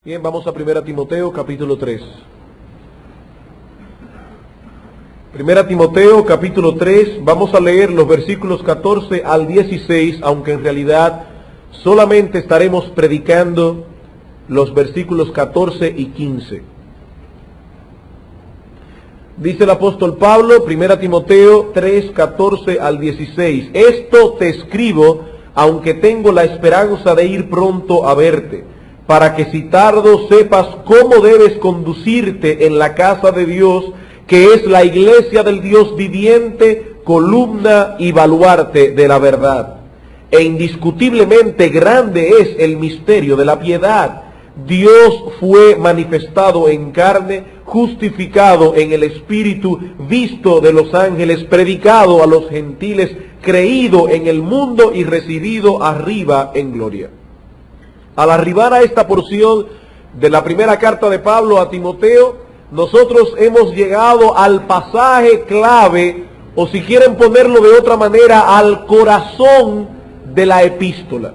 Bien, vamos a 1 Timoteo capítulo 3. 1 Timoteo capítulo 3, vamos a leer los versículos 14 al 16, aunque en realidad solamente estaremos predicando los versículos 14 y 15. Dice el apóstol Pablo, 1 Timoteo 3, 14 al 16, esto te escribo, aunque tengo la esperanza de ir pronto a verte, para que si tardo sepas cómo debes conducirte en la casa de Dios, que es la iglesia del Dios viviente, columna y baluarte de la verdad. E indiscutiblemente grande es el misterio de la piedad. Dios fue manifestado en carne, justificado en el Espíritu, visto de los ángeles, predicado a los gentiles, creído en el mundo y recibido arriba en gloria. Al arribar a esta porción de la primera carta de Pablo a Timoteo, nosotros hemos llegado al pasaje clave, o si quieren ponerlo de otra manera, al corazón de la epístola.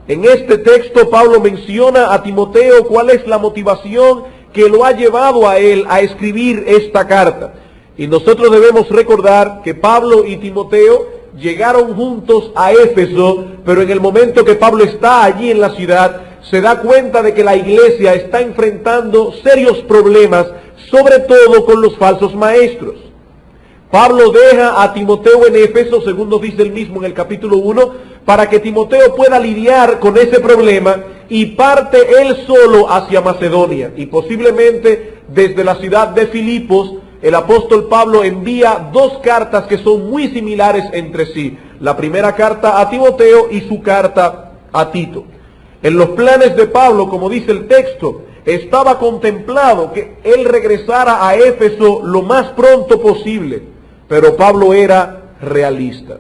En este texto Pablo menciona a Timoteo cuál es la motivación que lo ha llevado a él a escribir esta carta. Y nosotros debemos recordar que Pablo y Timoteo llegaron juntos a Éfeso, pero en el momento que Pablo está allí en la ciudad, se da cuenta de que la iglesia está enfrentando serios problemas, sobre todo con los falsos maestros. Pablo deja a Timoteo en Éfeso, según nos dice él mismo en el capítulo 1, para que Timoteo pueda lidiar con ese problema, y parte él solo hacia Macedonia. Y posiblemente desde la ciudad de Filipos, el apóstol Pablo envía dos cartas que son muy similares entre sí. La primera carta a Timoteo y su carta a Tito. En los planes de Pablo, como dice el texto, estaba contemplado que él regresara a Éfeso lo más pronto posible. Pero Pablo era realista.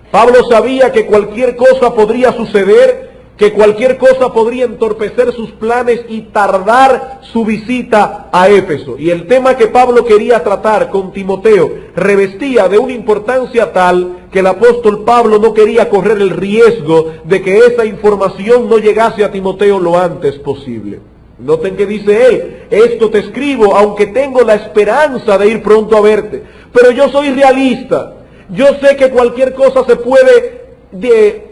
Pablo sabía que cualquier cosa podría suceder, que cualquier cosa podría entorpecer sus planes y tardar su visita a Éfeso. Y el tema que Pablo quería tratar con Timoteo revestía de una importancia tal que el apóstol Pablo no quería correr el riesgo de que esa información no llegase a Timoteo lo antes posible. Noten que dice él, esto te escribo, aunque tengo la esperanza de ir pronto a verte, pero yo soy realista. Yo sé que cualquier cosa se puede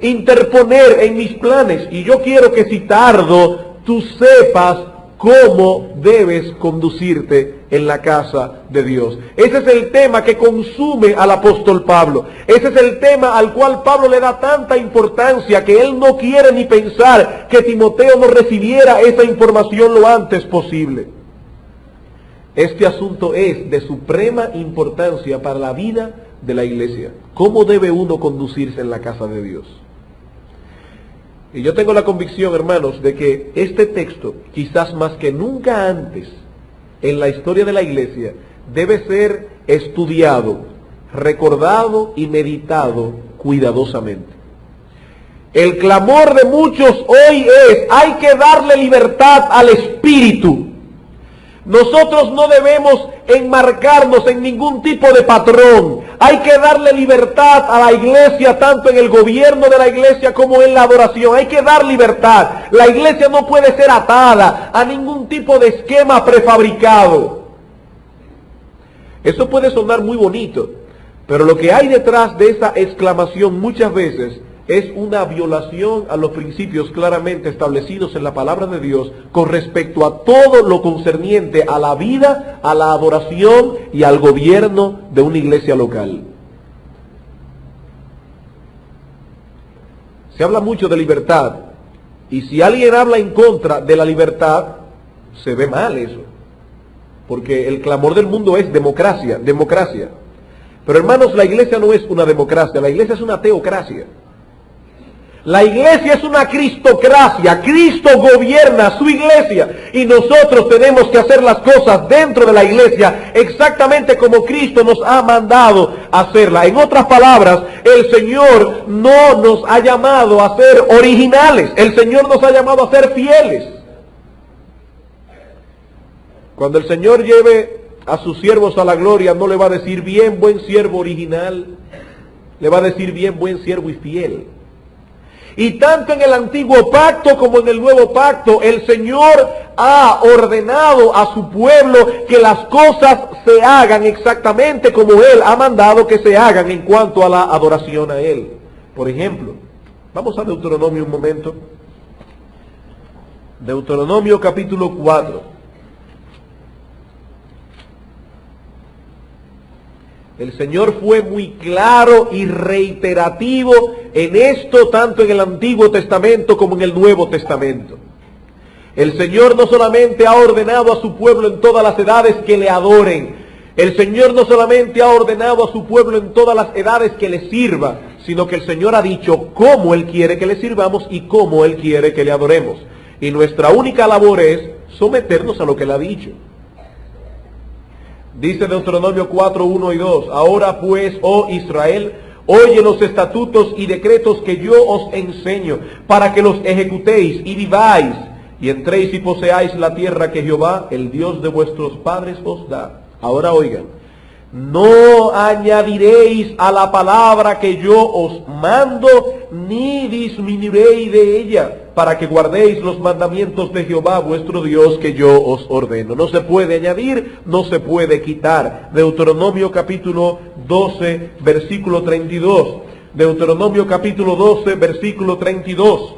interponer en mis planes, y yo quiero que si tardo, tú sepas cómo debes conducirte en la casa de Dios. Ese es el tema que consume al apóstol Pablo. Ese es el tema al cual Pablo le da tanta importancia que él no quiere ni pensar que Timoteo no recibiera esa información lo antes posible. Este asunto es de suprema importancia para la vida de la iglesia. ¿Cómo debe uno conducirse en la casa de Dios? Y yo tengo la convicción, hermanos, de que este texto, quizás más que nunca antes en la historia de la iglesia, debe ser estudiado, recordado y meditado cuidadosamente. El clamor de muchos hoy es, hay que darle libertad al espíritu. Nosotros no debemos enmarcarnos en ningún tipo de patrón. Hay que darle libertad a la iglesia, tanto en el gobierno de la iglesia como en la adoración. Hay que dar libertad. La iglesia no puede ser atada a ningún tipo de esquema prefabricado. Eso puede sonar muy bonito, pero lo que hay detrás de esa exclamación muchas veces es una violación a los principios claramente establecidos en la palabra de Dios con respecto a todo lo concerniente a la vida, a la adoración y al gobierno de una iglesia local. Se habla mucho de libertad, y si alguien habla en contra de la libertad, se ve mal eso, porque el clamor del mundo es democracia, democracia. Pero hermanos, la iglesia no es una democracia, la iglesia es una teocracia. La iglesia es una cristocracia. Cristo gobierna su iglesia y nosotros tenemos que hacer las cosas dentro de la iglesia exactamente como Cristo nos ha mandado hacerla. En otras palabras, el Señor no nos ha llamado a ser originales, el Señor nos ha llamado a ser fieles. Cuando el Señor lleve a sus siervos a la gloria, no le va a decir bien, buen siervo original, le va a decir bien, buen siervo y fiel. Y tanto en el antiguo pacto como en el nuevo pacto, el Señor ha ordenado a su pueblo que las cosas se hagan exactamente como Él ha mandado que se hagan en cuanto a la adoración a Él. Por ejemplo, vamos a Deuteronomio un momento. Deuteronomio capítulo 4. El Señor fue muy claro y reiterativo en esto, tanto en el Antiguo Testamento como en el Nuevo Testamento. El Señor no solamente ha ordenado a su pueblo en todas las edades que le adoren. El Señor no solamente ha ordenado a su pueblo en todas las edades que le sirva, sino que el Señor ha dicho cómo Él quiere que le sirvamos y cómo Él quiere que le adoremos. Y nuestra única labor es someternos a lo que Él ha dicho. Dice Deuteronomio 4, 1 y 2, ahora pues, oh Israel, oye los estatutos y decretos que yo os enseño, para que los ejecutéis y viváis, y entréis y poseáis la tierra que Jehová, el Dios de vuestros padres, os da. Ahora oigan, no añadiréis a la palabra que yo os mando, ni disminuiréis de ella, para que guardéis los mandamientos de Jehová vuestro Dios que yo os ordeno. No se puede añadir, no se puede quitar. Deuteronomio capítulo 12, versículo 32. Deuteronomio capítulo 12, versículo 32.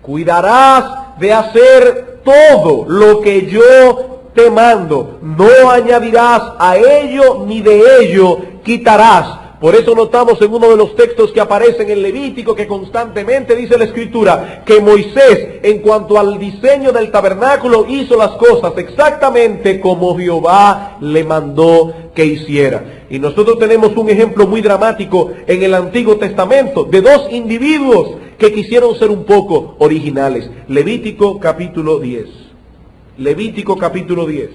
Cuidarás de hacer todo lo que yo te mando, no añadirás a ello ni de ello quitarás. Por eso notamos en uno de los textos que aparecen en Levítico que constantemente dice la Escritura que Moisés, en cuanto al diseño del tabernáculo, hizo las cosas exactamente como Jehová le mandó que hiciera. Y nosotros tenemos un ejemplo muy dramático en el Antiguo Testamento de dos individuos que quisieron ser un poco originales. Levítico capítulo 10. Levítico capítulo 10.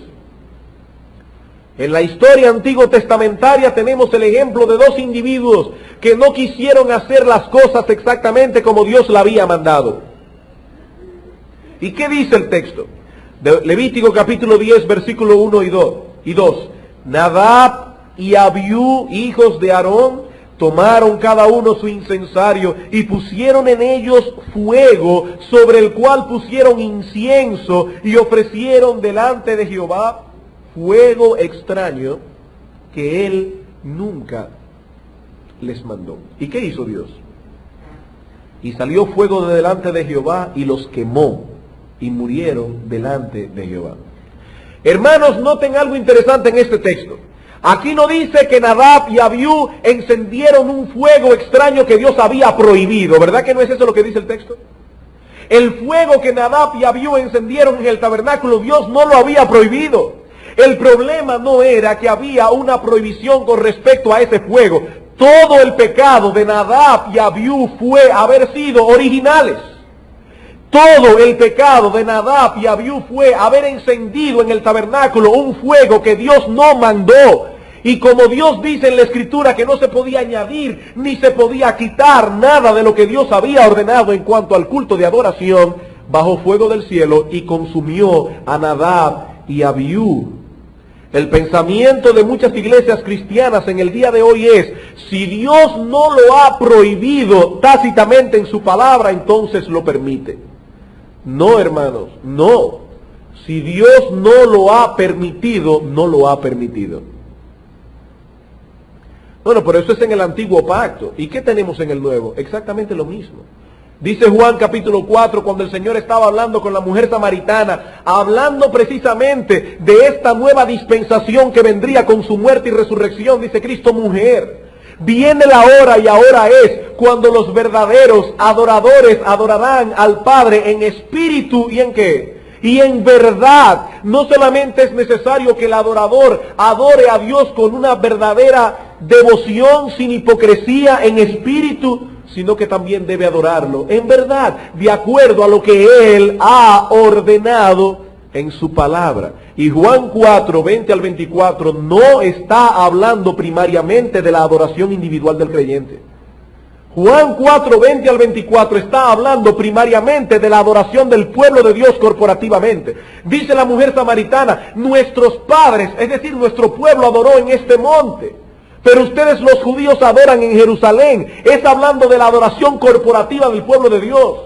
En la historia antiguo testamentaria tenemos el ejemplo de dos individuos que no quisieron hacer las cosas exactamente como Dios la había mandado. ¿Y qué dice el texto? De Levítico capítulo 10, versículo 1 y 2. Nadab y Abiú, hijos de Aarón, tomaron cada uno su incensario y pusieron en ellos fuego, sobre el cual pusieron incienso y ofrecieron delante de Jehová fuego extraño que Él nunca les mandó. ¿Y qué hizo Dios? Y salió fuego de delante de Jehová y los quemó y murieron delante de Jehová. Hermanos, noten algo interesante en este texto. Aquí no dice que Nadab y Abiú encendieron un fuego extraño que Dios había prohibido. ¿Verdad que no es eso lo que dice el texto? El fuego que Nadab y Abiú encendieron en el tabernáculo, Dios no lo había prohibido. El problema no era que había una prohibición con respecto a ese fuego. Todo el pecado de Nadab y Abiú fue haber sido originales. Todo el pecado de Nadab y Abiú fue haber encendido en el tabernáculo un fuego que Dios no mandó. Y como Dios dice en la Escritura que no se podía añadir ni se podía quitar nada de lo que Dios había ordenado en cuanto al culto de adoración, bajó fuego del cielo y consumió a Nadab y Abiú. El pensamiento de muchas iglesias cristianas en el día de hoy es, si Dios no lo ha prohibido tácitamente en su palabra, entonces lo permite. No, hermanos, no. Si Dios no lo ha permitido, no lo ha permitido. Bueno, pero eso es en el antiguo pacto. ¿Y qué tenemos en el nuevo? Exactamente lo mismo. Dice Juan capítulo 4, cuando el Señor estaba hablando con la mujer samaritana, hablando precisamente de esta nueva dispensación que vendría con su muerte y resurrección, dice Cristo, mujer, viene la hora y ahora es cuando los verdaderos adoradores adorarán al Padre en espíritu y en ¿qué? Y en verdad. No solamente es necesario que el adorador adore a Dios con una verdadera devoción sin hipocresía en espíritu, sino que también debe adorarlo en verdad, de acuerdo a lo que Él ha ordenado en su palabra. Y Juan 4, 20 al 24 no está hablando primariamente de la adoración individual del creyente. Juan 4, 20 al 24 está hablando primariamente de la adoración del pueblo de Dios corporativamente. Dice la mujer samaritana, nuestros padres, es decir, nuestro pueblo adoró en este monte. Pero ustedes los judíos adoran en Jerusalén. Es hablando de la adoración corporativa del pueblo de Dios.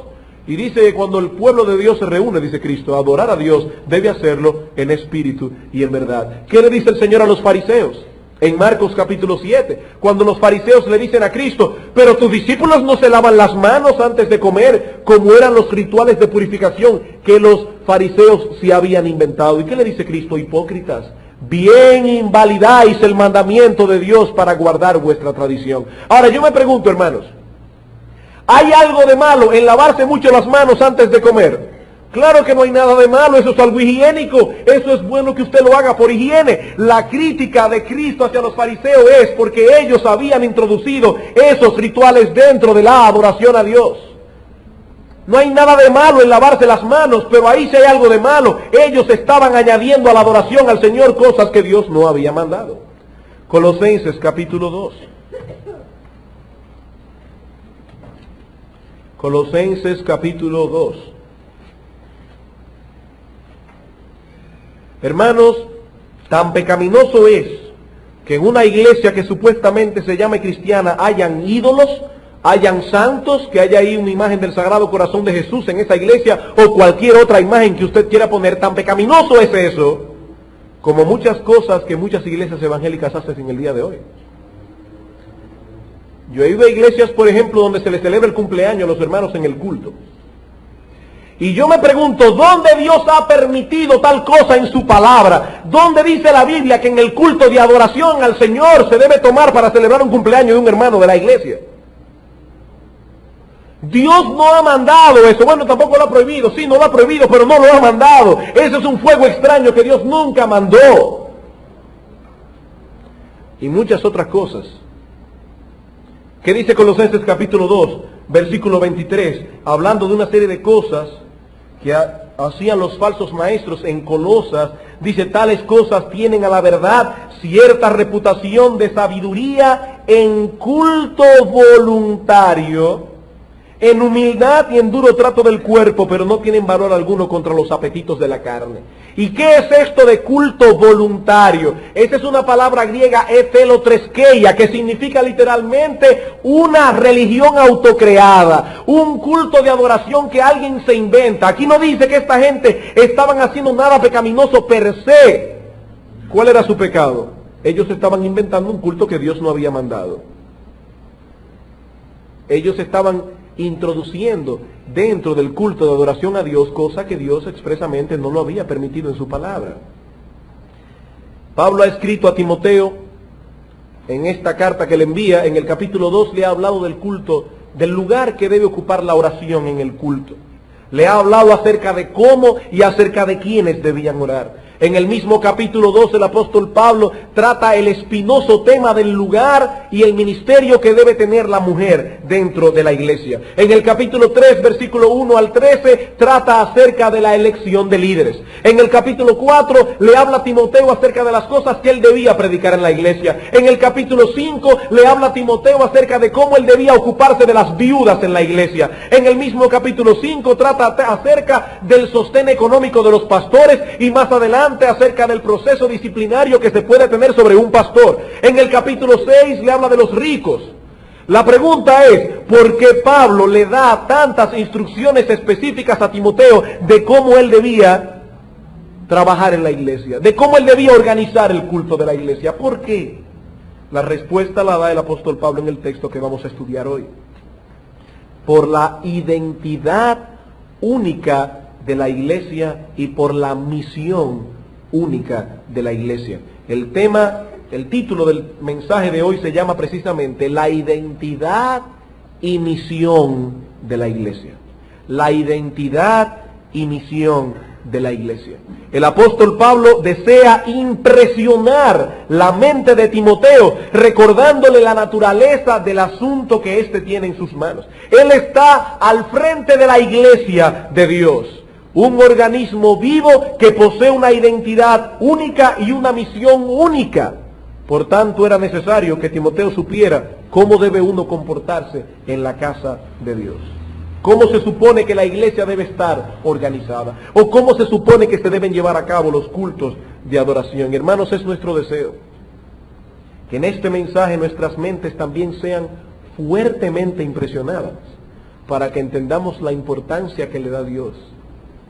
Y dice que cuando el pueblo de Dios se reúne, dice Cristo, a adorar a Dios, debe hacerlo en espíritu y en verdad. ¿Qué le dice el Señor a los fariseos? En Marcos capítulo 7, cuando los fariseos le dicen a Cristo, pero tus discípulos no se lavan las manos antes de comer, como eran los rituales de purificación que los fariseos se habían inventado. ¿Y qué le dice Cristo? Hipócritas, bien invalidáis el mandamiento de Dios para guardar vuestra tradición. Ahora yo me pregunto, hermanos, ¿hay algo de malo en lavarse mucho las manos antes de comer? Claro que no hay nada de malo, eso es algo higiénico, eso es bueno que usted lo haga por higiene. La crítica de Cristo hacia los fariseos es porque ellos habían introducido esos rituales dentro de la adoración a Dios. No hay nada de malo en lavarse las manos, pero ahí sí hay algo de malo. Ellos estaban añadiendo a la adoración al Señor cosas que Dios no había mandado. Colosenses capítulo 2. Colosenses capítulo 2. Hermanos, tan pecaminoso es que en una iglesia que supuestamente se llame cristiana hayan ídolos, hayan santos, que haya ahí una imagen del Sagrado Corazón de Jesús en esa iglesia o cualquier otra imagen que usted quiera poner. Tan pecaminoso es eso, como muchas cosas que muchas iglesias evangélicas hacen en el día de hoy. Yo he ido a iglesias, por ejemplo, donde se les celebra el cumpleaños a los hermanos en el culto. Y yo me pregunto, ¿dónde Dios ha permitido tal cosa en su palabra? ¿Dónde dice la Biblia que en el culto de adoración al Señor se debe tomar para celebrar un cumpleaños de un hermano de la iglesia? Dios no ha mandado eso. Bueno, tampoco lo ha prohibido. Sí, no lo ha prohibido, pero no lo ha mandado. Ese es un fuego extraño que Dios nunca mandó. Y muchas otras cosas. ¿Qué dice Colosenses capítulo 2, versículo 23? Hablando de una serie de cosas que hacían los falsos maestros en Colosas, dice, tales cosas tienen a la verdad cierta reputación de sabiduría en culto voluntario, en humildad y en duro trato del cuerpo, pero no tienen valor alguno contra los apetitos de la carne. ¿Y qué es esto de culto voluntario? Esta es una palabra griega, etelotreskeia, que significa literalmente una religión autocreada, un culto de adoración que alguien se inventa. Aquí no dice que esta gente estaban haciendo nada pecaminoso per se. ¿Cuál era su pecado? Ellos estaban inventando un culto que Dios no había mandado. Ellos estaban introduciendo dentro del culto de adoración a Dios, cosa que Dios expresamente no lo había permitido en su palabra. Pablo ha escrito a Timoteo, en esta carta que le envía, en el capítulo 2, le ha hablado del culto, del lugar que debe ocupar la oración en el culto. Le ha hablado acerca de cómo y acerca de quiénes debían orar. En el mismo capítulo 2 el apóstol Pablo trata el espinoso tema del lugar y el ministerio que debe tener la mujer dentro de la iglesia. En el capítulo 3, versículo 1 al 13, trata acerca de la elección de líderes. En el capítulo 4 le habla a Timoteo acerca de las cosas que él debía predicar en la iglesia. En el capítulo 5 le habla a Timoteo acerca de cómo él debía ocuparse de las viudas en la iglesia. En el mismo capítulo 5 trata acerca del sostén económico de los pastores y más adelante acerca del proceso disciplinario que se puede tener sobre un pastor. En el capítulo 6 le habla de los ricos. La pregunta es, ¿por qué Pablo le da tantas instrucciones específicas a Timoteo de cómo él debía trabajar en la iglesia, de cómo él debía organizar el culto de la iglesia? ¿Por qué? La respuesta la da el apóstol Pablo en el texto que vamos a estudiar hoy. Por la identidad única de la iglesia y por la misión única de la iglesia. El título del mensaje de hoy se llama precisamente la identidad y misión de la iglesia. La identidad y misión de la iglesia. El apóstol Pablo desea impresionar la mente de Timoteo, recordándole la naturaleza del asunto que éste tiene en sus manos. Él está al frente de la iglesia de Dios. Un organismo vivo que posee una identidad única y una misión única. Por tanto, era necesario que Timoteo supiera cómo debe uno comportarse en la casa de Dios. Cómo se supone que la iglesia debe estar organizada. O cómo se supone que se deben llevar a cabo los cultos de adoración. Hermanos, es nuestro deseo que en este mensaje nuestras mentes también sean fuertemente impresionadas para que entendamos la importancia que le da Dios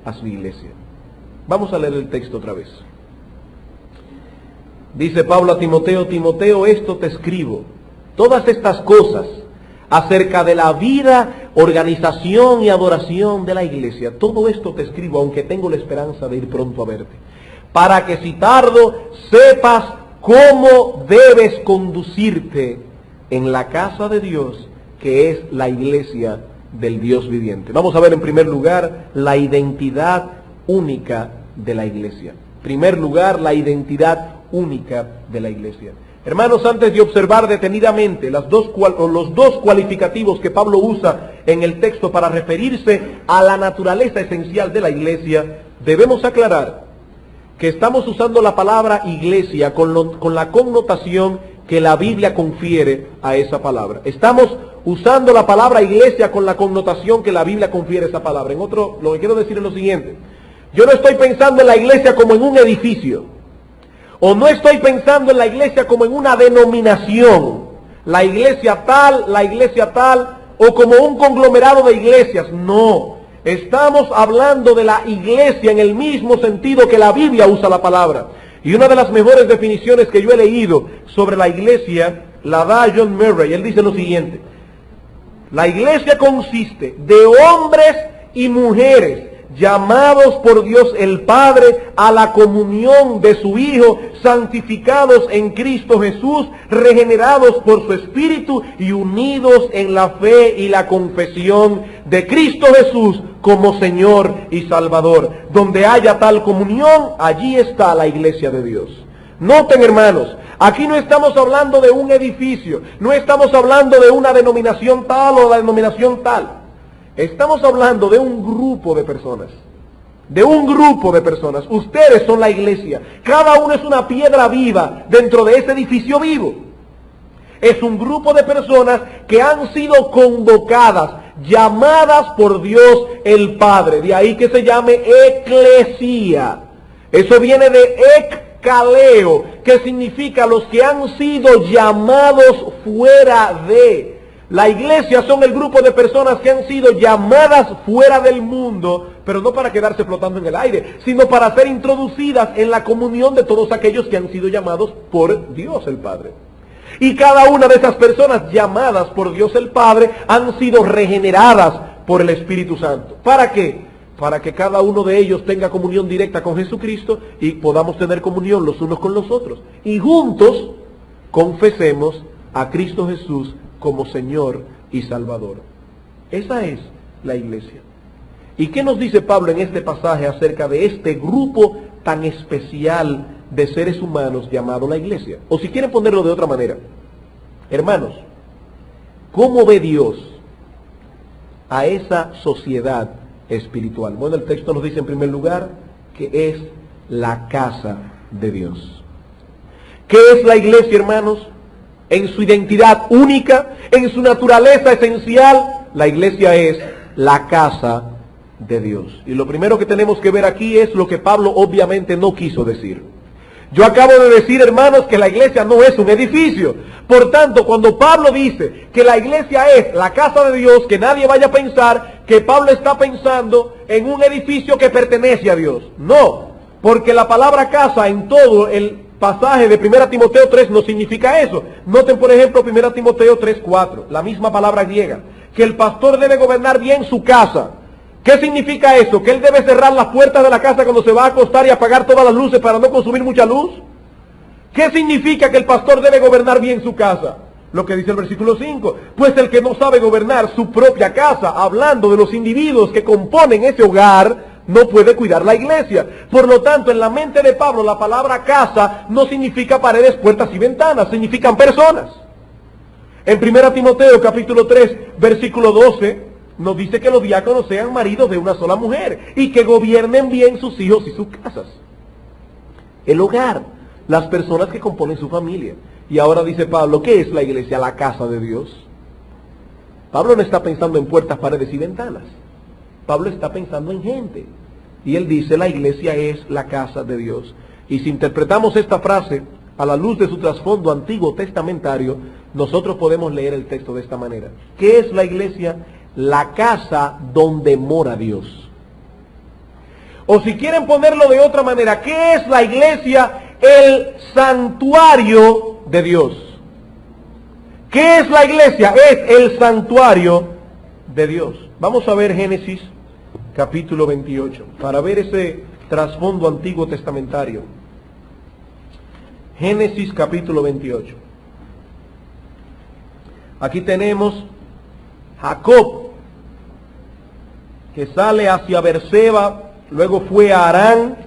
a su iglesia. Vamos a leer el texto otra vez. Dice Pablo a Timoteo: Timoteo, esto te escribo, todas estas cosas acerca de la vida, organización y adoración de la iglesia, todo esto te escribo, aunque tengo la esperanza de ir pronto a verte, para que si tardo sepas cómo debes conducirte en la casa de Dios, que es la iglesia del Dios viviente. Vamos a ver en primer lugar la identidad única de la iglesia. En primer lugar, la identidad única de la iglesia. Hermanos, antes de observar detenidamente los dos cualificativos que Pablo usa en el texto para referirse a la naturaleza esencial de la iglesia, debemos aclarar que estamos usando la palabra iglesia con la connotación que la Biblia confiere a esa palabra. Estamos usando la palabra iglesia con la connotación que la Biblia confiere a esa palabra. Lo que quiero decir es lo siguiente: yo no estoy pensando en la iglesia como en un edificio, o no estoy pensando en la iglesia como en una denominación, la iglesia tal, o como un conglomerado de iglesias. No, estamos hablando de la iglesia en el mismo sentido que la Biblia usa la palabra. Y una de las mejores definiciones que yo he leído sobre la iglesia la da John Murray. Él dice lo siguiente: la iglesia consiste de hombres y mujeres llamados por Dios el Padre a la comunión de su Hijo, santificados en Cristo Jesús, regenerados por su Espíritu y unidos en la fe y la confesión de Cristo Jesús como Señor y Salvador. Donde haya tal comunión, allí está la iglesia de Dios. Noten, hermanos, aquí no estamos hablando de un edificio, no estamos hablando de una denominación tal o la denominación tal. Estamos hablando de un grupo de personas. De un grupo de personas. Ustedes son la iglesia. Cada uno es una piedra viva dentro de ese edificio vivo. Es un grupo de personas que han sido convocadas, llamadas por Dios el Padre. De ahí que se llame eclesía. Eso viene de ekkaleo, que significa los que han sido llamados fuera de. La iglesia son el grupo de personas que han sido llamadas fuera del mundo, pero no para quedarse flotando en el aire, sino para ser introducidas en la comunión de todos aquellos que han sido llamados por Dios el Padre. Y cada una de esas personas llamadas por Dios el Padre han sido regeneradas por el Espíritu Santo. ¿Para qué? Para que cada uno de ellos tenga comunión directa con Jesucristo y podamos tener comunión los unos con los otros. Y juntos confesemos a Cristo Jesús como Señor y Salvador. Esa es la iglesia. ¿Y qué nos dice Pablo en este pasaje acerca de este grupo tan especial de seres humanos llamado la iglesia? O si quieren ponerlo de otra manera, hermanos, ¿cómo ve Dios a esa sociedad espiritual? Bueno, el texto nos dice en primer lugar que es la casa de Dios. ¿Qué es la iglesia, hermanos? En su identidad única, en su naturaleza esencial, la iglesia es la casa de Dios. Y lo primero que tenemos que ver aquí es lo que Pablo obviamente no quiso decir. Yo acabo de decir, hermanos, que la iglesia no es un edificio. Por tanto, cuando Pablo dice que la iglesia es la casa de Dios, que nadie vaya a pensar que Pablo está pensando en un edificio que pertenece a Dios. No, porque la palabra casa en todo el pasaje de 1 Timoteo 3 no significa eso. Noten, por ejemplo, 1 Timoteo 3:4, la misma palabra griega, que el pastor debe gobernar bien su casa. ¿Qué significa eso? ¿Que él debe cerrar las puertas de la casa cuando se va a acostar y apagar todas las luces para no consumir mucha luz? ¿Qué significa que el pastor debe gobernar bien su casa? Lo que dice el versículo 5, pues el que no sabe gobernar su propia casa, hablando de los individuos que componen ese hogar, no puede cuidar la iglesia. Por lo tanto, en la mente de Pablo, la palabra casa no significa paredes, puertas y ventanas, significan personas. En 1 Timoteo capítulo 3, versículo 12, nos dice que los diáconos sean maridos de una sola mujer y que gobiernen bien sus hijos y sus casas. El hogar, las personas que componen su familia. Y ahora dice Pablo, ¿qué es la iglesia? La casa de Dios. Pablo no está pensando en puertas, paredes y ventanas. Pablo está pensando en gente. Y él dice, la iglesia es la casa de Dios. Y si interpretamos esta frase a la luz de su trasfondo antiguo testamentario, nosotros podemos leer el texto de esta manera. ¿Qué es la iglesia? La casa donde mora Dios. O si quieren ponerlo de otra manera, ¿qué es la iglesia? El santuario de Dios. ¿Qué es la iglesia? Es el santuario de Dios. Vamos a ver Génesis capítulo 28, para ver ese trasfondo antiguo testamentario. Génesis capítulo 28. Aquí tenemos Jacob, que sale hacia Berseba, luego fue a Harán,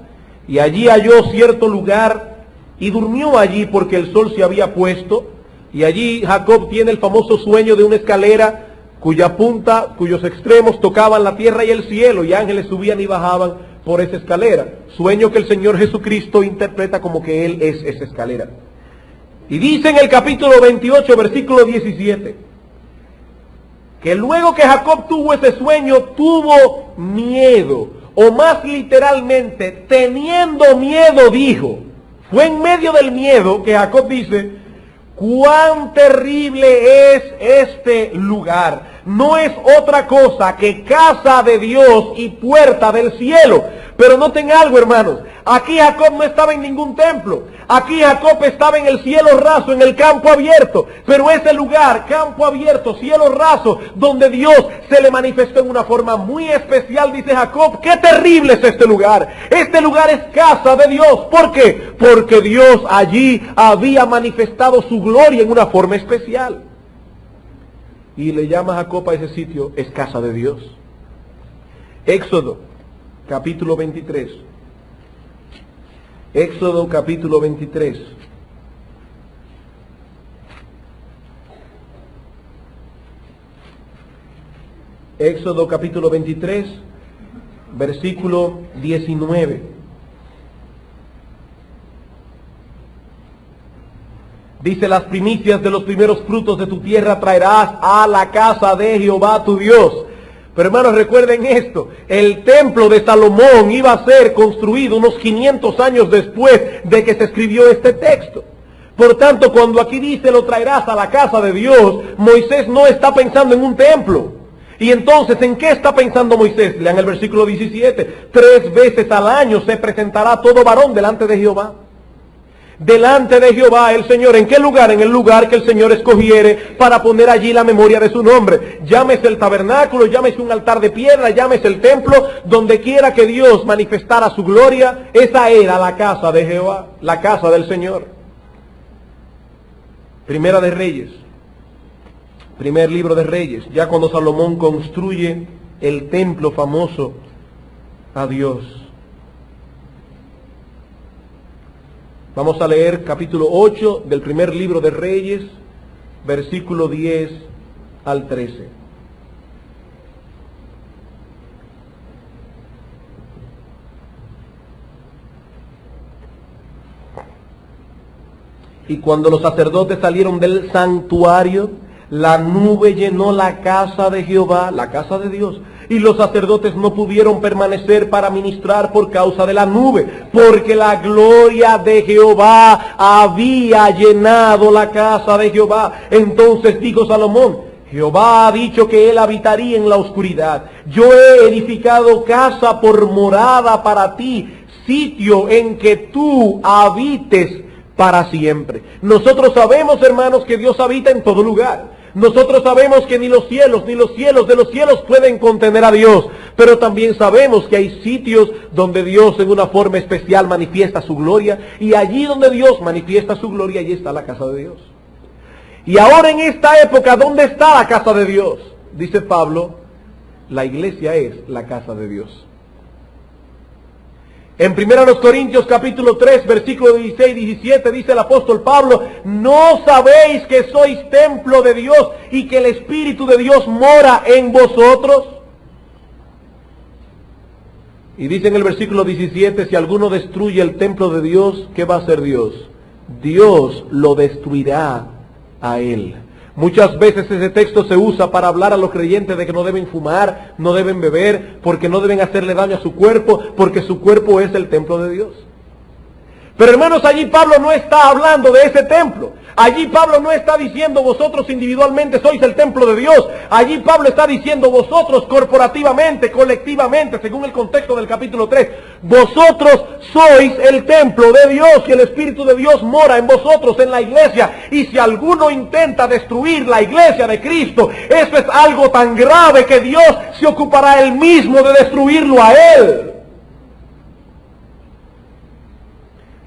y allí halló cierto lugar, y durmió allí porque el sol se había puesto, y allí Jacob tiene el famoso sueño de una escalera, cuya punta, cuyos extremos tocaban la tierra y el cielo, y ángeles subían y bajaban por esa escalera. Sueño que el Señor Jesucristo interpreta como que Él es esa escalera. Y dice en el capítulo 28, versículo 17, que luego que Jacob tuvo ese sueño, tuvo miedo, o más literalmente, teniendo miedo, dijo. Fue en medio del miedo que Jacob dice: cuán terrible es este lugar. No es otra cosa que casa de Dios y puerta del cielo. Pero noten algo, hermanos. Aquí Jacob no estaba en ningún templo. Aquí Jacob estaba en el cielo raso, en el campo abierto. Pero ese lugar, campo abierto, cielo raso, donde Dios se le manifestó en una forma muy especial, dice Jacob: qué terrible es este lugar. Este lugar es casa de Dios. ¿Por qué? Porque Dios allí había manifestado su gloria en una forma especial. Y le llama Jacob a ese sitio, es casa de Dios. Éxodo, capítulo 23. Éxodo, capítulo 23. Éxodo, capítulo 23, versículo 19. Dice: las primicias de los primeros frutos de tu tierra traerás a la casa de Jehová tu Dios. Pero hermanos, recuerden esto: el templo de Salomón iba a ser construido unos 500 años después de que se escribió este texto. Por tanto, cuando aquí dice lo traerás a la casa de Dios, Moisés no está pensando en un templo. Y entonces, ¿en qué está pensando Moisés? Lean el versículo 17. 3 veces al año se presentará todo varón delante de Jehová. Delante de Jehová el Señor. ¿En qué lugar? En el lugar que el Señor escogiere para poner allí la memoria de su nombre. Llámese el tabernáculo, llámese un altar de piedra, llámese el templo, donde quiera que Dios manifestara su gloria, esa era la casa de Jehová, la casa del Señor. Primera de Reyes, primer libro de Reyes, ya cuando Salomón construye el templo famoso a Dios. Vamos a leer capítulo 8 del primer libro de Reyes, versículo 10 al 13. Y cuando los sacerdotes salieron del santuario, la nube llenó la casa de Jehová, la casa de Dios, y los sacerdotes no pudieron permanecer para ministrar por causa de la nube, porque la gloria de Jehová había llenado la casa de Jehová. Entonces dijo Salomón: Jehová ha dicho que él habitaría en la oscuridad. Yo he edificado casa por morada para ti, sitio en que tú habites para siempre. Nosotros sabemos, hermanos, que Dios habita en todo lugar. Nosotros sabemos que ni los cielos de los cielos pueden contener a Dios. Pero también sabemos que hay sitios donde Dios en una forma especial manifiesta su gloria. Y allí donde Dios manifiesta su gloria, allí está la casa de Dios. Y ahora en esta época, ¿dónde está la casa de Dios? Dice Pablo: la iglesia es la casa de Dios. En 1 Corintios capítulo 3, versículo 16 y 17 dice el apóstol Pablo: ¿no sabéis que sois templo de Dios y que el Espíritu de Dios mora en vosotros? Y dice en el versículo 17: si alguno destruye el templo de Dios, ¿qué va a hacer Dios? Dios lo destruirá a él. Muchas veces ese texto se usa para hablar a los creyentes de que no deben fumar, no deben beber, porque no deben hacerle daño a su cuerpo, porque su cuerpo es el templo de Dios. Pero hermanos, allí Pablo no está hablando de ese templo. Allí Pablo no está diciendo vosotros individualmente sois el templo de Dios. Allí Pablo está diciendo vosotros corporativamente, colectivamente, según el contexto del capítulo 3. Vosotros sois el templo de Dios y el Espíritu de Dios mora en vosotros, en la iglesia. Y si alguno intenta destruir la iglesia de Cristo, eso es algo tan grave que Dios se ocupará él mismo de destruirlo a él.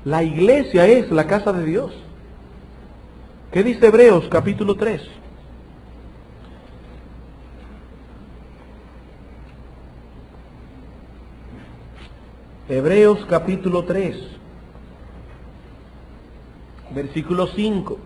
La iglesia es la casa de Dios. ¿Qué dice Hebreos capítulo 3? Hebreos capítulo 3, versículo 5.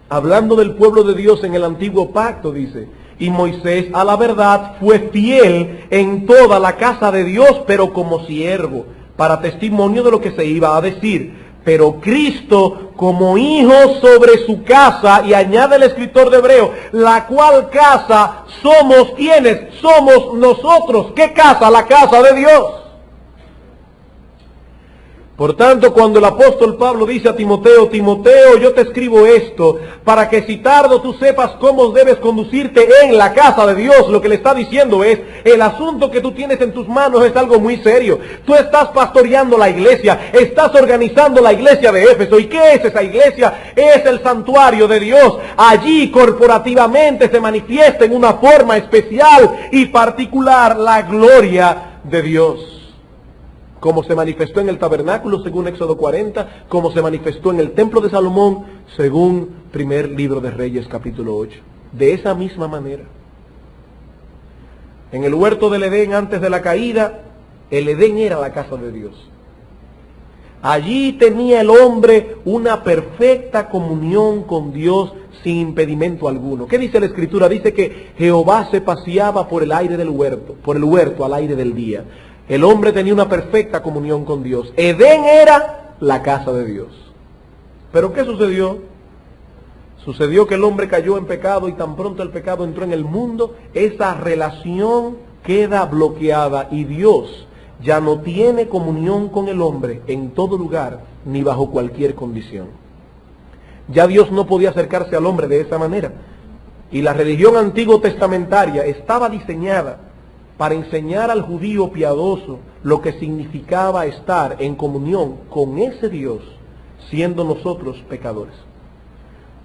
Hablando del pueblo de Dios en el antiguo pacto, dice: y Moisés a la verdad fue fiel en toda la casa de Dios, pero como siervo, para testimonio de lo que se iba a decir. Pero Cristo como hijo sobre su casa, y añade el escritor de Hebreo, la cual casa somos quienes, somos nosotros. ¿Qué casa? La casa de Dios. Por tanto, cuando el apóstol Pablo dice a Timoteo: Timoteo, yo te escribo esto, para que si tardo tú sepas cómo debes conducirte en la casa de Dios, lo que le está diciendo es, el asunto que tú tienes en tus manos es algo muy serio. Tú estás pastoreando la iglesia, estás organizando la iglesia de Éfeso. ¿Y qué es esa iglesia? Es el santuario de Dios. Allí corporativamente se manifiesta en una forma especial y particular la gloria de Dios. Como se manifestó en el tabernáculo, según Éxodo 40, como se manifestó en el templo de Salomón, según primer libro de Reyes, capítulo 8. De esa misma manera. En el huerto del Edén, antes de la caída, el Edén era la casa de Dios. Allí tenía el hombre una perfecta comunión con Dios sin impedimento alguno. ¿Qué dice la Escritura? Dice que Jehová se paseaba por el aire del huerto, por el huerto al aire del día. El hombre tenía una perfecta comunión con Dios. Edén era la casa de Dios. ¿Pero qué sucedió? Sucedió que el hombre cayó en pecado, y tan pronto el pecado entró en el mundo, esa relación queda bloqueada y Dios ya no tiene comunión con el hombre en todo lugar ni bajo cualquier condición. Ya Dios no podía acercarse al hombre de esa manera. Y la religión antiguo testamentaria estaba diseñada para enseñar al judío piadoso lo que significaba estar en comunión con ese Dios, siendo nosotros pecadores.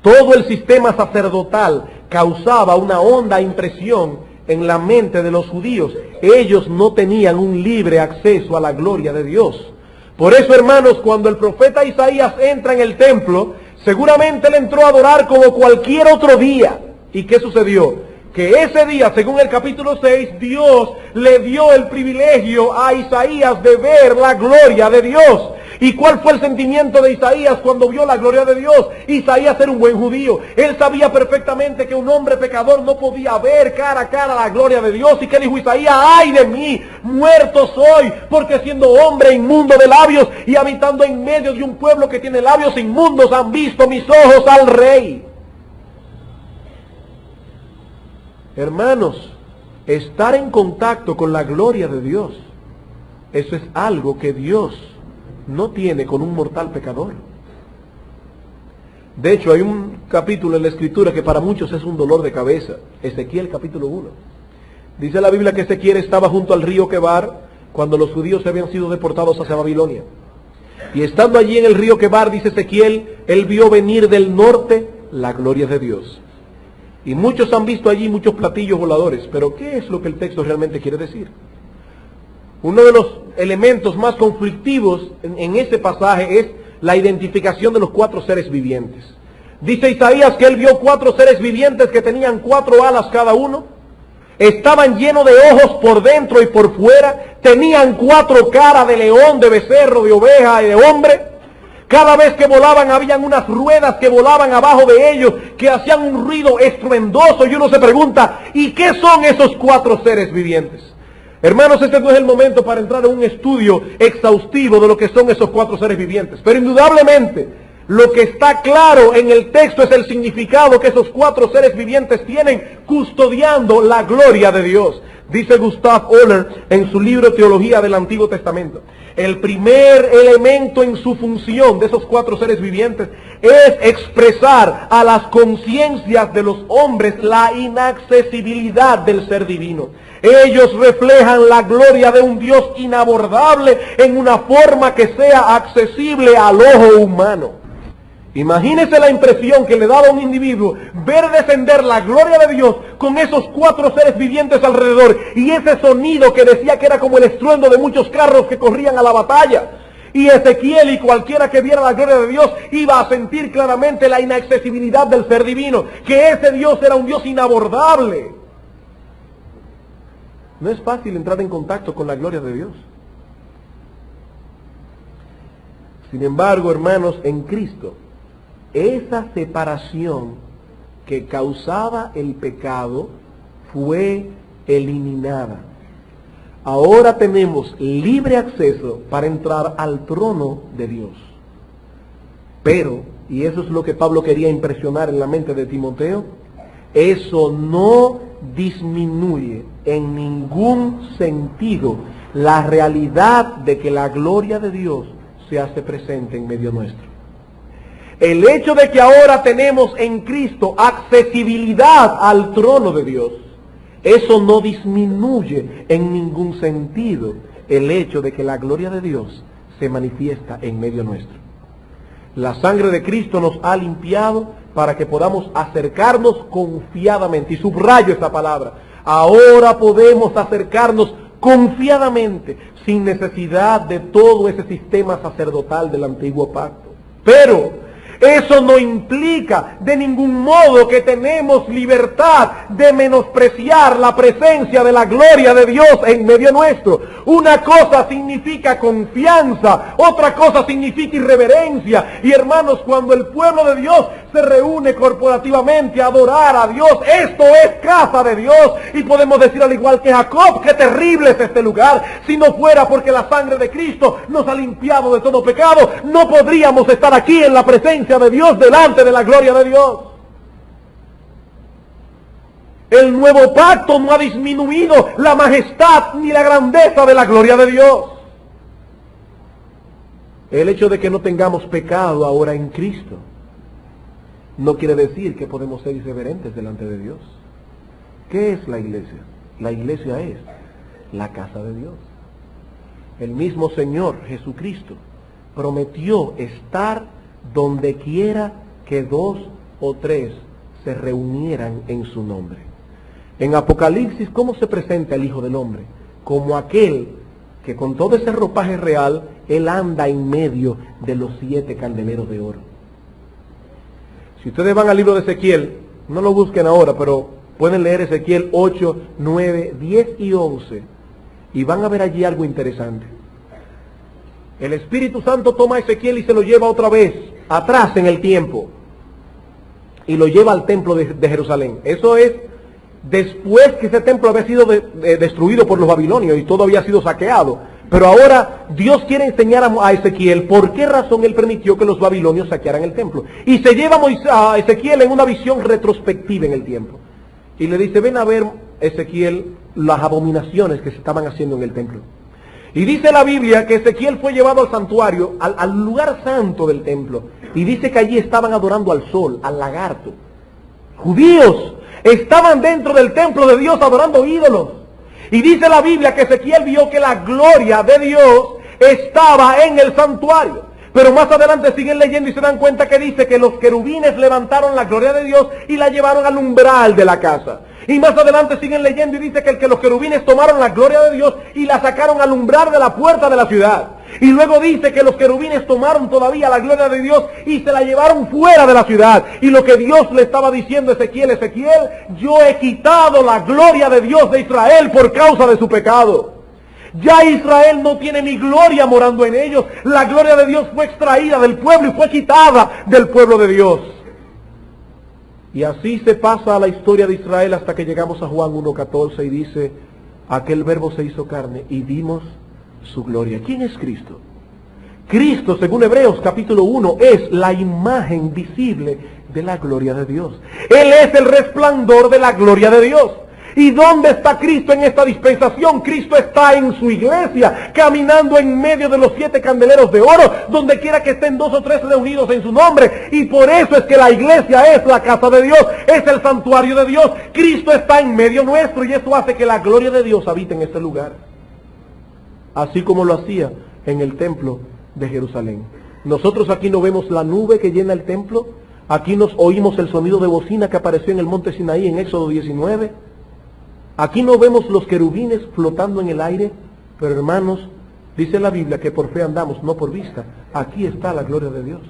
Todo el sistema sacerdotal causaba una honda impresión en la mente de los judíos. Ellos no tenían un libre acceso a la gloria de Dios. Por eso, hermanos, cuando el profeta Isaías entra en el templo, seguramente él entró a adorar como cualquier otro día. ¿Y qué sucedió? Que ese día, según el capítulo 6, Dios le dio el privilegio a Isaías de ver la gloria de Dios. ¿Y cuál fue el sentimiento de Isaías cuando vio la gloria de Dios? Isaías era un buen judío. Él sabía perfectamente que un hombre pecador no podía ver cara a cara la gloria de Dios. ¿Y qué dijo Isaías? ¡Ay de mí! Muerto soy, porque siendo hombre inmundo de labios y habitando en medio de un pueblo que tiene labios inmundos, han visto mis ojos al Rey. Hermanos, estar en contacto con la gloria de Dios, eso es algo que Dios no tiene con un mortal pecador. De hecho, hay un capítulo en la Escritura que para muchos es un dolor de cabeza. Ezequiel capítulo 1. Dice la Biblia que Ezequiel estaba junto al río Quebar cuando los judíos habían sido deportados hacia Babilonia. Y estando allí en el río Quebar, dice Ezequiel, él vio venir del norte la gloria de Dios. Y muchos han visto allí muchos platillos voladores. Pero ¿qué es lo que el texto realmente quiere decir? Uno de los elementos más conflictivos en ese pasaje es la identificación de los 4 seres vivientes. Dice Isaías que él vio 4 seres vivientes que tenían 4 alas cada uno. Estaban llenos de ojos por dentro y por fuera. Tenían 4 caras de león, de becerro, de oveja y de hombre. Cada vez que volaban habían unas ruedas que volaban abajo de ellos, que hacían un ruido estruendoso, y uno se pregunta, ¿y qué son esos 4 seres vivientes? Hermanos, este no es el momento para entrar en un estudio exhaustivo de lo que son esos 4 seres vivientes, pero indudablemente lo que está claro en el texto es el significado que esos 4 seres vivientes tienen custodiando la gloria de Dios. Dice Gustav Oller en su libro Teología del Antiguo Testamento: El primer elemento en su función de esos 4 seres vivientes es expresar a las conciencias de los hombres la inaccesibilidad del ser divino. Ellos reflejan la gloria de un Dios inabordable en una forma que sea accesible al ojo humano. Imagínese la impresión que le daba a un individuo ver descender la gloria de Dios con esos 4 seres vivientes alrededor y ese sonido que decía que era como el estruendo de muchos carros que corrían a la batalla. Y Ezequiel y cualquiera que viera la gloria de Dios iba a sentir claramente la inaccesibilidad del ser divino, que ese Dios era un Dios inabordable. No es fácil entrar en contacto con la gloria de Dios. Sin embargo, hermanos, en Cristo, esa separación que causaba el pecado fue eliminada. Ahora tenemos libre acceso para entrar al trono de Dios. Pero, y eso es lo que Pablo quería impresionar en la mente de Timoteo, eso no disminuye en ningún sentido la realidad de que la gloria de Dios se hace presente en medio nuestro. El hecho de que ahora tenemos en Cristo accesibilidad al trono de Dios, eso no disminuye en ningún sentido el hecho de que la gloria de Dios se manifiesta en medio nuestro. La sangre de Cristo nos ha limpiado para que podamos acercarnos confiadamente. Y subrayo esta palabra. Ahora podemos acercarnos confiadamente, sin necesidad de todo ese sistema sacerdotal del antiguo pacto. Pero eso no implica de ningún modo que tenemos libertad de menospreciar la presencia de la gloria de Dios en medio nuestro. Una cosa significa confianza, otra cosa significa irreverencia. Y hermanos, cuando el pueblo de Dios se reúne corporativamente a adorar a Dios, esto es casa de Dios. Y podemos decir al igual que Jacob, qué terrible es este lugar. Si no fuera porque la sangre de Cristo nos ha limpiado de todo pecado, no podríamos estar aquí en la presencia de Dios, delante de la gloria de Dios. El nuevo pacto no ha disminuido la majestad ni la grandeza de la gloria de Dios. El hecho de que no tengamos pecado ahora en Cristo no quiere decir que podemos ser irreverentes delante de Dios. ¿Qué es la iglesia? La iglesia es la casa de Dios. El mismo Señor Jesucristo prometió estar donde quiera que 2 o 3 se reunieran en su nombre. En Apocalipsis, ¿cómo se presenta el Hijo del Hombre? Como aquel que con todo ese ropaje real, Él anda en medio de los 7 candeleros de oro. Si ustedes van al libro de Ezequiel, no lo busquen ahora, pero pueden leer Ezequiel 8, 9, 10 y 11, y van a ver allí algo interesante. El Espíritu Santo toma a Ezequiel y se lo lleva otra vez, atrás en el tiempo, y lo lleva al templo de Jerusalén. Eso es después que ese templo había sido destruido por los babilonios y todo había sido saqueado. Pero ahora Dios quiere enseñar a Ezequiel por qué razón Él permitió que los babilonios saquearan el templo. Y se lleva a Ezequiel en una visión retrospectiva en el tiempo. Y le dice, ven a ver, Ezequiel, las abominaciones que se estaban haciendo en el templo. Y dice la Biblia que Ezequiel fue llevado al santuario, al lugar santo del templo. Y dice que allí estaban adorando al sol, al lagarto. Judíos estaban dentro del templo de Dios adorando ídolos. Y dice la Biblia que Ezequiel vio que la gloria de Dios estaba en el santuario. Pero más adelante siguen leyendo y se dan cuenta que dice que los querubines levantaron la gloria de Dios y la llevaron al umbral de la casa. Y más adelante siguen leyendo y dice que los querubines tomaron la gloria de Dios y la sacaron al umbral de la puerta de la ciudad. Y luego dice que los querubines tomaron todavía la gloria de Dios y se la llevaron fuera de la ciudad. Y lo que Dios le estaba diciendo a Ezequiel, Ezequiel, yo he quitado la gloria de Dios de Israel por causa de su pecado. Ya Israel no tiene mi gloria morando en ellos. La gloria de Dios fue extraída del pueblo y fue quitada del pueblo de Dios. Y así se pasa a la historia de Israel hasta que llegamos a Juan 1:14 y dice, aquel verbo se hizo carne y vimos su gloria. ¿Quién es Cristo? Cristo, según Hebreos capítulo 1, es la imagen visible de la gloria de Dios. Él es el resplandor de la gloria de Dios. ¿Y dónde está Cristo en esta dispensación? Cristo está en su iglesia, caminando en medio de los 7 candeleros de oro, donde quiera que estén 2 o 3 reunidos en su nombre. Y por eso es que la iglesia es la casa de Dios, es el santuario de Dios. Cristo está en medio nuestro y eso hace que la gloria de Dios habite en este lugar. Así como lo hacía en el templo de Jerusalén. Nosotros aquí no vemos la nube que llena el templo. Aquí nos oímos el sonido de bocina que apareció en el monte Sinaí en Éxodo 19. Aquí no vemos los querubines flotando en el aire, pero hermanos, dice la Biblia que por fe andamos, no por vista. Aquí está la gloria de Dios.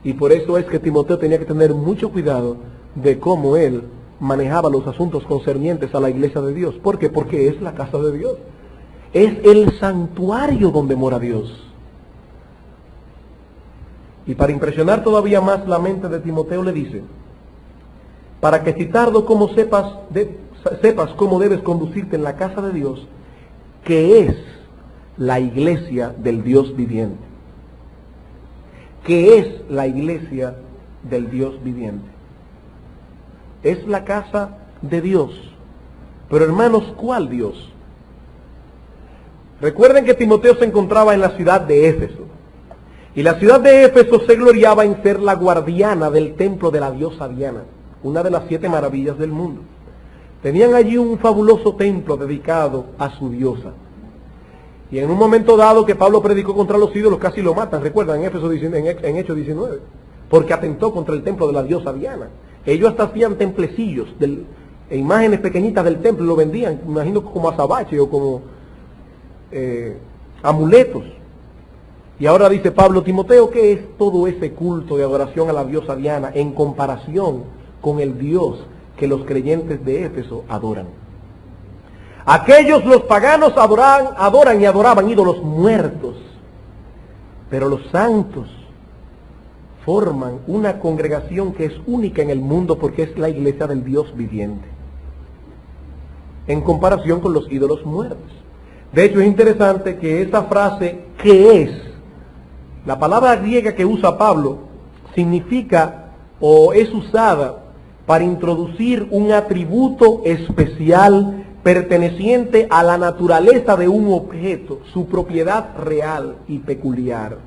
Y por eso es que Timoteo tenía que tener mucho cuidado de cómo él manejaba los asuntos concernientes a la iglesia de Dios. ¿Por qué? Porque es la casa de Dios. Es el santuario donde mora Dios. Y para impresionar todavía más la mente de Timoteo le dice, para que si tardo como sepas cómo debes conducirte en la casa de Dios, que es la iglesia del Dios viviente. Que es la iglesia del Dios viviente. Es la casa de Dios. Pero hermanos, ¿cuál Dios? Recuerden que Timoteo se encontraba en la ciudad de Éfeso. Y la ciudad de Éfeso se gloriaba en ser la guardiana del templo de la diosa Diana, una de las 7 maravillas del mundo. Tenían allí un fabuloso templo dedicado a su diosa. Y en un momento dado que Pablo predicó contra los ídolos, casi lo matan, recuerdan, en Hechos 19, porque atentó contra el templo de la diosa Diana. Ellos hasta hacían templecillos, imágenes pequeñitas del templo, lo vendían, imagino como azabache o como amuletos. Y ahora dice Pablo, Timoteo, ¿qué es todo ese culto de adoración a la diosa Diana en comparación con el Dios que los creyentes de Éfeso adoran? Aquellos, los paganos, adoran y adoraban ídolos muertos, pero los santos forman una congregación que es única en el mundo porque es la iglesia del Dios viviente, en comparación con los ídolos muertos. De hecho, es interesante que esa frase, ¿qué es? La palabra griega que usa Pablo significa o es usada para introducir un atributo especial perteneciente a la naturaleza de un objeto, su propiedad real y peculiar.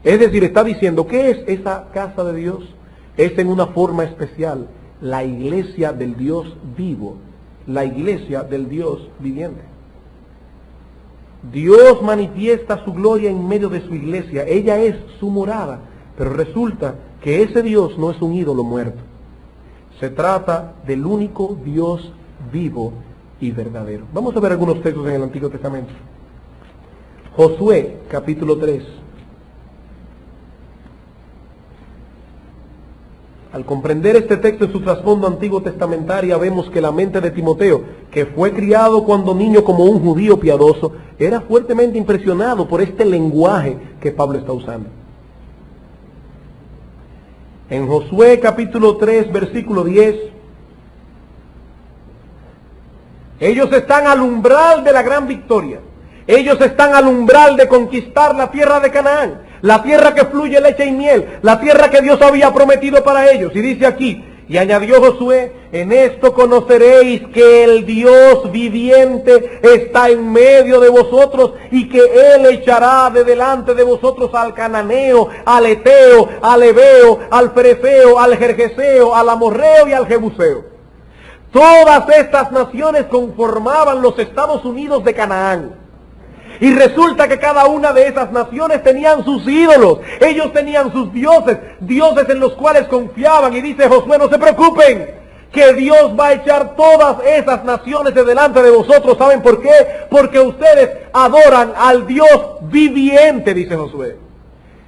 Es decir, está diciendo, ¿qué es esa casa de Dios? Es en una forma especial, la iglesia del Dios vivo, la iglesia del Dios viviente. Dios manifiesta su gloria en medio de su iglesia, ella es su morada, pero resulta que ese Dios no es un ídolo muerto. Se trata del único Dios vivo y verdadero. Vamos a ver algunos textos en el Antiguo Testamento. Josué, capítulo 3. Al comprender este texto en su trasfondo antiguo testamentaria, vemos que la mente de Timoteo, que fue criado cuando niño como un judío piadoso, era fuertemente impresionado por este lenguaje que Pablo está usando. En Josué capítulo 3, versículo 10, ellos están al umbral de la gran victoria. Ellos están al umbral de conquistar la tierra de Canaán, la tierra que fluye leche y miel, la tierra que Dios había prometido para ellos. Y dice aquí, y añadió Josué, en esto conoceréis que el Dios viviente está en medio de vosotros y que Él echará de delante de vosotros al cananeo, al eteo, al heveo, al ferezeo, al gergeseo, al amorreo y al jebuseo. Todas estas naciones conformaban los Estados Unidos de Canaán. Y resulta que cada una de esas naciones tenían sus ídolos. Ellos tenían sus dioses, dioses en los cuales confiaban. Y dice Josué, no se preocupen, que Dios va a echar todas esas naciones de delante de vosotros. ¿Saben por qué? Porque ustedes adoran al Dios viviente, dice Josué.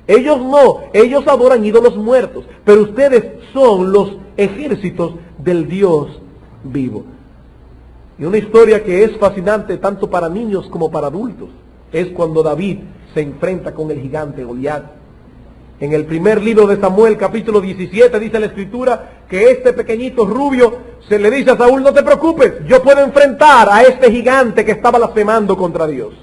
Ellos no, ellos adoran ídolos muertos. Pero ustedes son los ejércitos del Dios vivo. Y una historia que es fascinante tanto para niños como para adultos es cuando David se enfrenta con el gigante Goliat. En el primer libro de Samuel, capítulo 17, dice la Escritura que este pequeñito rubio se le dice a Saúl, no te preocupes, yo puedo enfrentar a este gigante que estaba blasfemando contra Dios.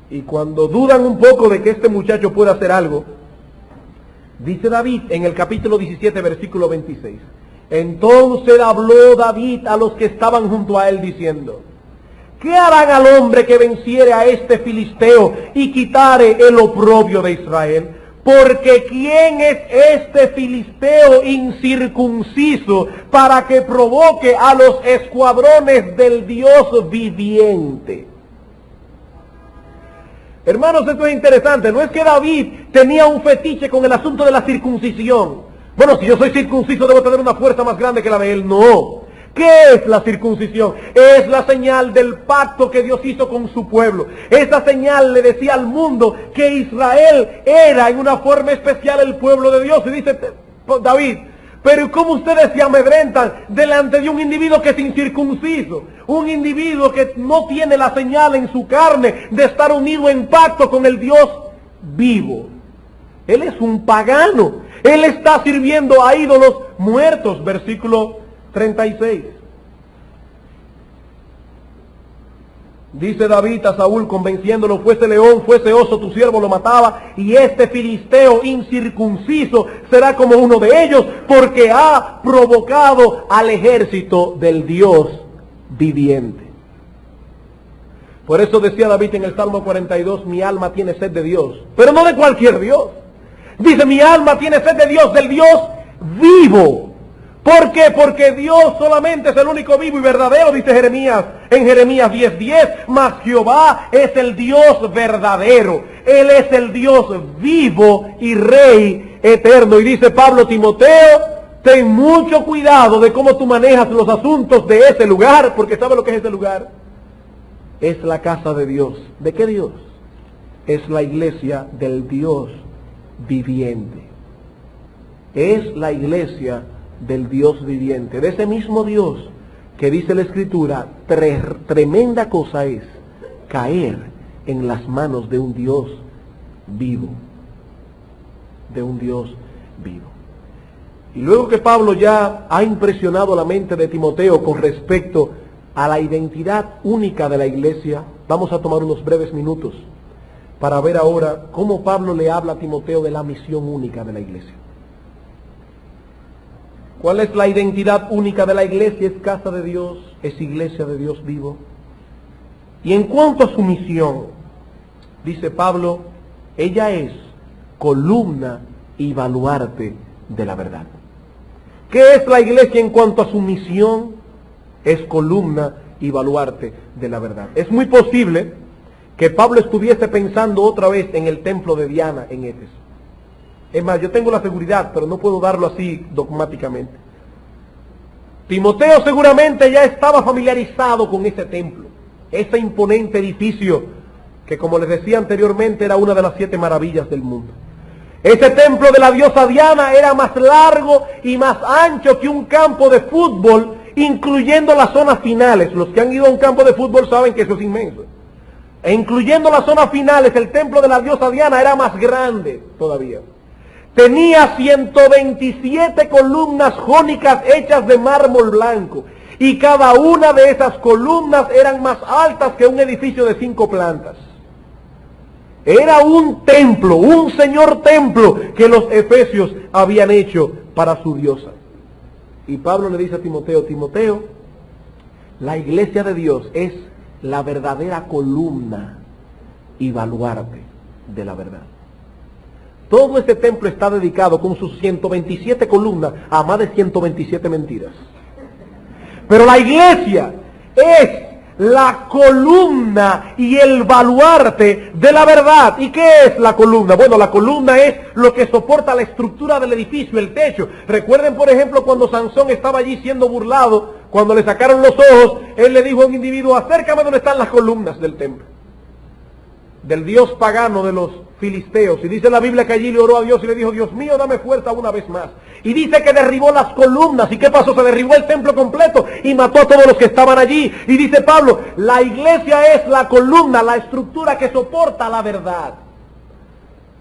Y cuando dudan un poco de que este muchacho pueda hacer algo, dice David en el capítulo 17, versículo 26, Entonces habló David a los que estaban junto a él diciendo: ¿qué harán al hombre que venciere a este filisteo y quitare el oprobio de Israel? Porque ¿quién es este filisteo incircunciso para que provoque a los escuadrones del Dios viviente? Hermanos, esto es interesante. No es que David tenía un fetiche con el asunto de la circuncisión. Bueno, si yo soy circunciso debo tener una fuerza más grande que la de él. No. ¿Qué es la circuncisión? Es la señal del pacto que Dios hizo con su pueblo. Esa señal le decía al mundo que Israel era en una forma especial el pueblo de Dios. Y dice David: pero ¿cómo ustedes se amedrentan delante de un individuo que es incircunciso? Un individuo que no tiene la señal en su carne de estar unido en pacto con el Dios vivo. Él es un pagano. Él está sirviendo a ídolos muertos. Versículo 36. Dice David a Saúl, convenciéndolo: fuese león, fuese oso, tu siervo lo mataba, y este filisteo incircunciso será como uno de ellos, porque ha provocado al ejército del Dios viviente. Por eso decía David en el Salmo 42, mi alma tiene sed de Dios, pero no de cualquier Dios. Dice, mi alma tiene sed de Dios, del Dios vivo. ¿Por qué? Porque Dios solamente es el único vivo y verdadero, dice Jeremías, en Jeremías 10:10, mas Jehová es el Dios verdadero. Él es el Dios vivo y Rey eterno. Y dice Pablo a Timoteo: ten mucho cuidado de cómo tú manejas los asuntos de ese lugar, porque ¿sabe lo que es ese lugar? Es la casa de Dios. ¿De qué Dios? Es la iglesia del Dios viviente. Es la iglesia del Dios viviente, de ese mismo Dios que dice la Escritura, tremenda cosa es caer en las manos de un Dios vivo, de un Dios vivo. Y luego que Pablo ya ha impresionado la mente de Timoteo con respecto a la identidad única de la iglesia, vamos a tomar unos breves minutos para ver ahora cómo Pablo le habla a Timoteo de la misión única de la iglesia. ¿Cuál es la identidad única de la iglesia? Es casa de Dios, es iglesia de Dios vivo. Y en cuanto a su misión, dice Pablo, ella es columna y baluarte de la verdad. ¿Qué es la iglesia en cuanto a su misión? Es columna y baluarte de la verdad. Es muy posible que Pablo estuviese pensando otra vez en el templo de Diana en Éfeso. Es más, yo tengo la seguridad, pero no puedo darlo así dogmáticamente. Timoteo seguramente ya estaba familiarizado con ese templo, ese imponente edificio que, como les decía anteriormente, era una de las 7 maravillas del mundo. Ese templo de la diosa Diana era más largo y más ancho que un campo de fútbol, incluyendo las zonas finales. Los que han ido a un campo de fútbol saben que eso es inmenso. E incluyendo las zonas finales, el templo de la diosa Diana era más grande todavía. Tenía 127 columnas jónicas hechas de mármol blanco, y cada una de esas columnas eran más altas que un edificio de 5 plantas. Era un templo, un señor templo que los efesios habían hecho para su diosa. Y Pablo le dice a Timoteo: Timoteo, la iglesia de Dios es la verdadera columna y baluarte de la verdad. Todo este templo está dedicado con sus 127 columnas a más de 127 mentiras. Pero la iglesia es la columna y el baluarte de la verdad. ¿Y qué es la columna? Bueno, la columna es lo que soporta la estructura del edificio, el techo. Recuerden, por ejemplo, cuando Sansón estaba allí siendo burlado, cuando le sacaron los ojos, él le dijo a un individuo: acércame donde están las columnas del templo, del dios pagano de los filisteos. Y dice la Biblia que allí le oró a Dios y le dijo: Dios mío, dame fuerza una vez más. Y dice que derribó las columnas. ¿Y qué pasó? Se derribó el templo completo y mató a todos los que estaban allí. Y dice Pablo, la iglesia es la columna, la estructura que soporta la verdad.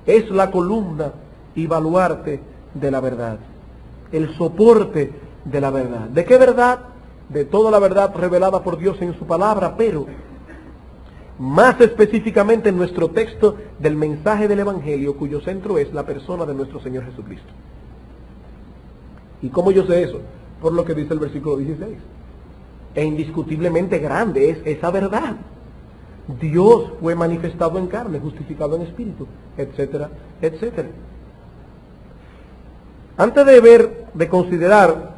Es la columna y baluarte de la verdad, el soporte de la verdad. ¿De qué verdad? De toda la verdad revelada por Dios en su palabra, pero más específicamente en nuestro texto del mensaje del Evangelio, cuyo centro es la persona de nuestro Señor Jesucristo. ¿Y cómo yo sé eso? por lo que dice el versículo 16. E indiscutiblemente grande es esa verdad. Dios fue manifestado en carne, justificado en espíritu, etcétera, etcétera. Antes de considerar,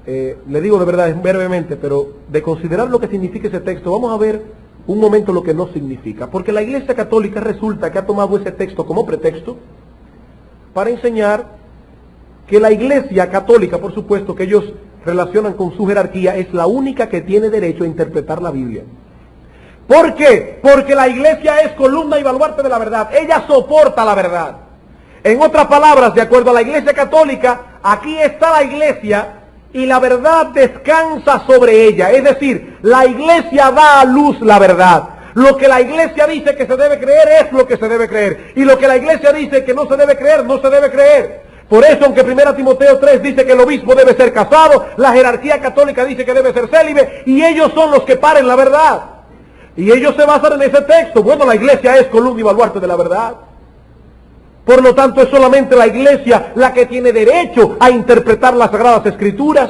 le digo de verdad brevemente, pero de considerar lo que significa ese texto, vamos a ver un momento lo que no significa. Porque la Iglesia Católica resulta que ha tomado ese texto como pretexto para enseñar que la Iglesia Católica, por supuesto, que ellos relacionan con su jerarquía, es la única que tiene derecho a interpretar la Biblia. ¿Por qué? Porque la Iglesia es columna y baluarte de la verdad. Ella soporta la verdad. En otras palabras, de acuerdo a la Iglesia Católica, aquí está la Iglesia y la verdad descansa sobre ella. Es decir, la Iglesia da a luz la verdad. Lo que la Iglesia dice que se debe creer es lo que se debe creer. Y lo que la Iglesia dice que no se debe creer, no se debe creer. Por eso, aunque 1 Timoteo 3 dice que el obispo debe ser casado, la jerarquía católica dice que debe ser célibe, y ellos son los que paren la verdad. Y ellos se basan en ese texto. Bueno, la Iglesia es columna y baluarte de la verdad. Por lo tanto, es solamente la Iglesia la que tiene derecho a interpretar las Sagradas Escrituras.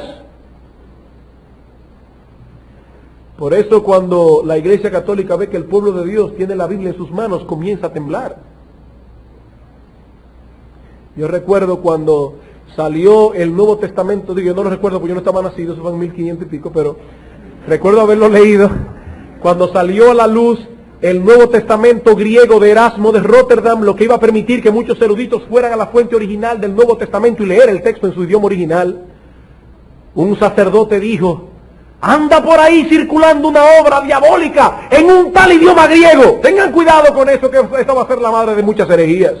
Por eso, cuando la Iglesia Católica ve que el pueblo de Dios tiene la Biblia en sus manos, comienza a temblar. Yo recuerdo cuando salió el Nuevo Testamento, digo, yo no lo recuerdo porque yo no estaba nacido, eso fue en 1500 y pico, pero recuerdo haberlo leído, cuando salió a la luz el Nuevo Testamento griego de Erasmo de Rotterdam, lo que iba a permitir que muchos eruditos fueran a la fuente original del Nuevo Testamento y leer el texto en su idioma original. Un sacerdote dijo: anda por ahí circulando una obra diabólica en un tal idioma griego. Tengan cuidado con eso, que esa va a ser la madre de muchas herejías.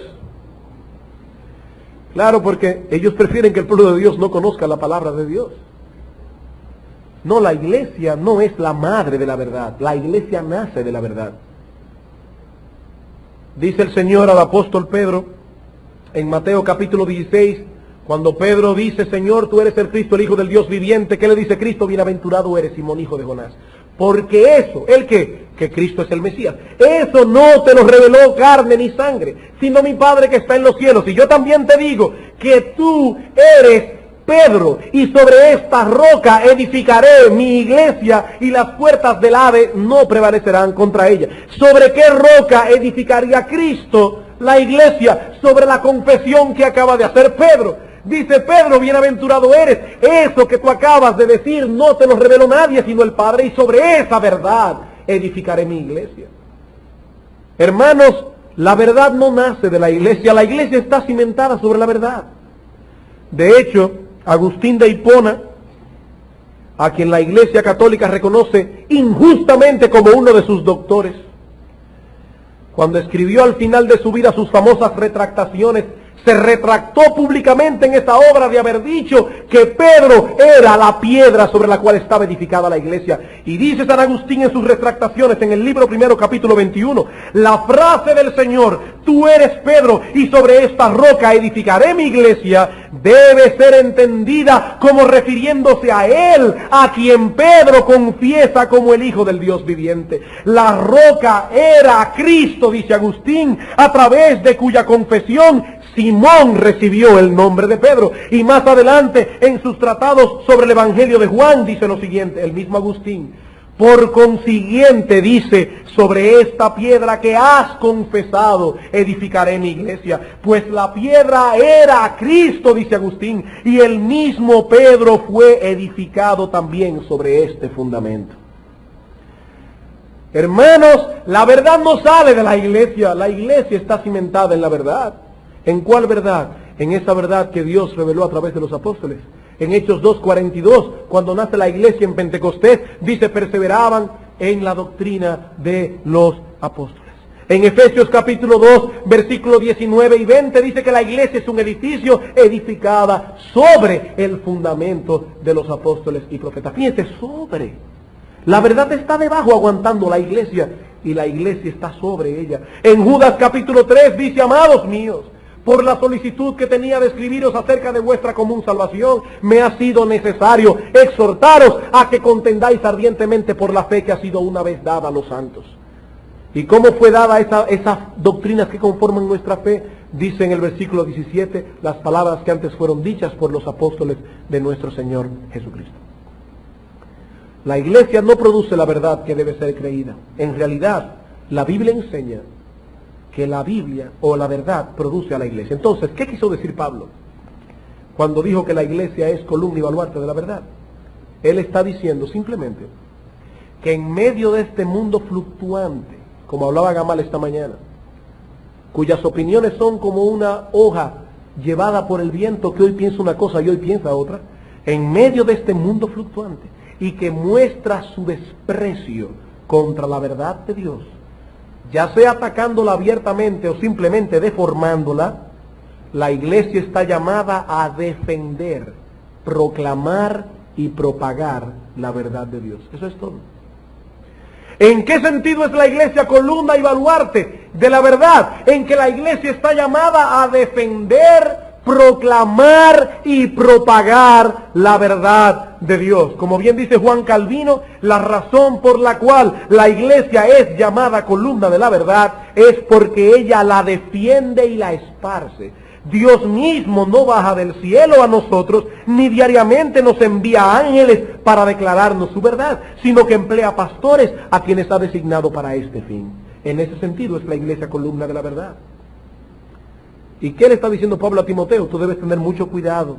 Claro, porque ellos prefieren que el pueblo de Dios no conozca la palabra de Dios. No, la Iglesia no es la madre de la verdad. La Iglesia nace de la verdad. Dice el Señor al apóstol Pedro en Mateo capítulo 16, cuando Pedro dice: Señor, tú eres el Cristo, el Hijo del Dios viviente. ¿Qué le dice Cristo? Bienaventurado eres, Simón, hijo de Jonás. Porque eso, ¿el qué? Que Cristo es el Mesías. Eso no te lo reveló carne ni sangre, sino mi Padre que está en los cielos. Y yo también te digo que tú eres Pedro, y sobre esta roca edificaré mi iglesia, y las puertas del Hades no prevalecerán contra ella. ¿Sobre qué roca edificaría Cristo la iglesia? Sobre la confesión que acaba de hacer Pedro. Dice Pedro: bienaventurado eres. Eso que tú acabas de decir no te lo reveló nadie sino el Padre, y sobre esa verdad edificaré mi iglesia. Hermanos, la verdad no nace de la iglesia está cimentada sobre la verdad. De hecho, Agustín de Hipona, a quien la Iglesia Católica reconoce injustamente como uno de sus doctores, cuando escribió al final de su vida sus famosas retractaciones, se retractó públicamente en esa obra de haber dicho que Pedro era la piedra sobre la cual estaba edificada la iglesia. Y dice San Agustín en sus retractaciones, en el libro primero, capítulo 21, la frase del Señor: tú eres Pedro, y sobre esta roca edificaré mi iglesia, debe ser entendida como refiriéndose a él, a quien Pedro confiesa como el Hijo del Dios viviente. La roca era Cristo, dice Agustín, a través de cuya confesión Simón recibió el nombre de Pedro. Y más adelante, en sus tratados sobre el Evangelio de Juan, dice lo siguiente, el mismo Agustín: por consiguiente, dice, sobre esta piedra que has confesado edificaré mi iglesia. Pues la piedra era Cristo, dice Agustín, y el mismo Pedro fue edificado también sobre este fundamento. Hermanos, la verdad no sale de la iglesia está cimentada en la verdad. ¿En cuál verdad? En esa verdad que Dios reveló a través de los apóstoles. En Hechos 2:42, cuando nace la iglesia en Pentecostés, dice: perseveraban en la doctrina de los apóstoles. En Efesios capítulo 2, versículos 19 y 20, dice que la iglesia es un edificio edificada sobre el fundamento de los apóstoles y profetas. Fíjense, sobre. La verdad está debajo aguantando la iglesia, y la iglesia está sobre ella. En Judas capítulo 3 dice: amados míos, por la solicitud que tenía de escribiros acerca de vuestra común salvación, me ha sido necesario exhortaros a que contendáis ardientemente por la fe que ha sido una vez dada a los santos. ¿Y cómo fue dada esas doctrinas que conforman nuestra fe? dice en el versículo 17 las palabras que antes fueron dichas por los apóstoles de nuestro Señor Jesucristo. La iglesia no produce la verdad que debe ser creída. En realidad, la Biblia enseña que la Biblia o la verdad produce a la iglesia. Entonces, ¿qué quiso decir Pablo cuando dijo que la iglesia es columna y baluarte de la verdad? Él está diciendo simplemente que en medio de este mundo fluctuante, como hablaba Gamal esta mañana, cuyas opiniones son como una hoja llevada por el viento, que hoy piensa una cosa y hoy piensa otra, en medio de este mundo fluctuante, y que muestra su desprecio contra la verdad de Dios, ya sea atacándola abiertamente o simplemente deformándola, la iglesia está llamada a defender, proclamar y propagar la verdad de Dios. Eso es todo. ¿En qué sentido es la iglesia columna y baluarte de la verdad? En que la iglesia está llamada a defender, proclamar y propagar la verdad de Dios. Como bien dice Juan Calvino, la razón por la cual la iglesia es llamada columna de la verdad es porque ella la defiende y la esparce. Dios mismo no baja del cielo a nosotros, ni diariamente nos envía ángeles para declararnos su verdad, sino que emplea pastores a quienes ha designado para este fin. En ese sentido es la iglesia columna de la verdad. ¿Y qué le está diciendo Pablo a Timoteo? Tú debes tener mucho cuidado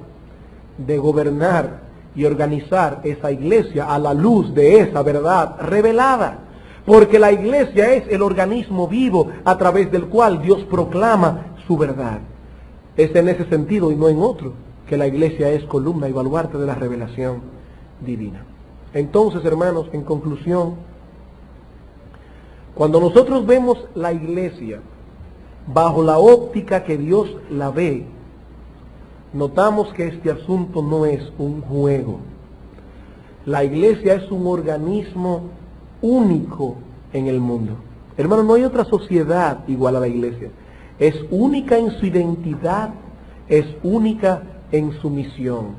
de gobernar y organizar esa iglesia a la luz de esa verdad revelada. Porque la iglesia es el organismo vivo a través del cual Dios proclama su verdad. Es en ese sentido y no en otro que la iglesia es columna y baluarte de la revelación divina. Entonces, hermanos, en conclusión, cuando nosotros vemos la iglesia bajo la óptica que Dios la ve, notamos que este asunto no es un juego. La iglesia es un organismo único en el mundo. Hermano, no hay otra sociedad igual a la iglesia. Es única en su identidad, es única en su misión.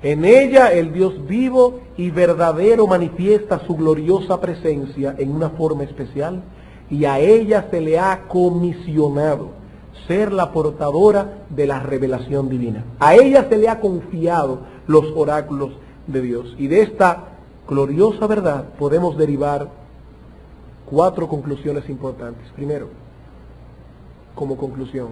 En ella el Dios vivo y verdadero manifiesta su gloriosa presencia en una forma especial, y a ella se le ha comisionado ser la portadora de la revelación divina. A ella se le ha confiado los oráculos de Dios. Y de esta gloriosa verdad podemos derivar 4 conclusiones importantes. Primero, como conclusión,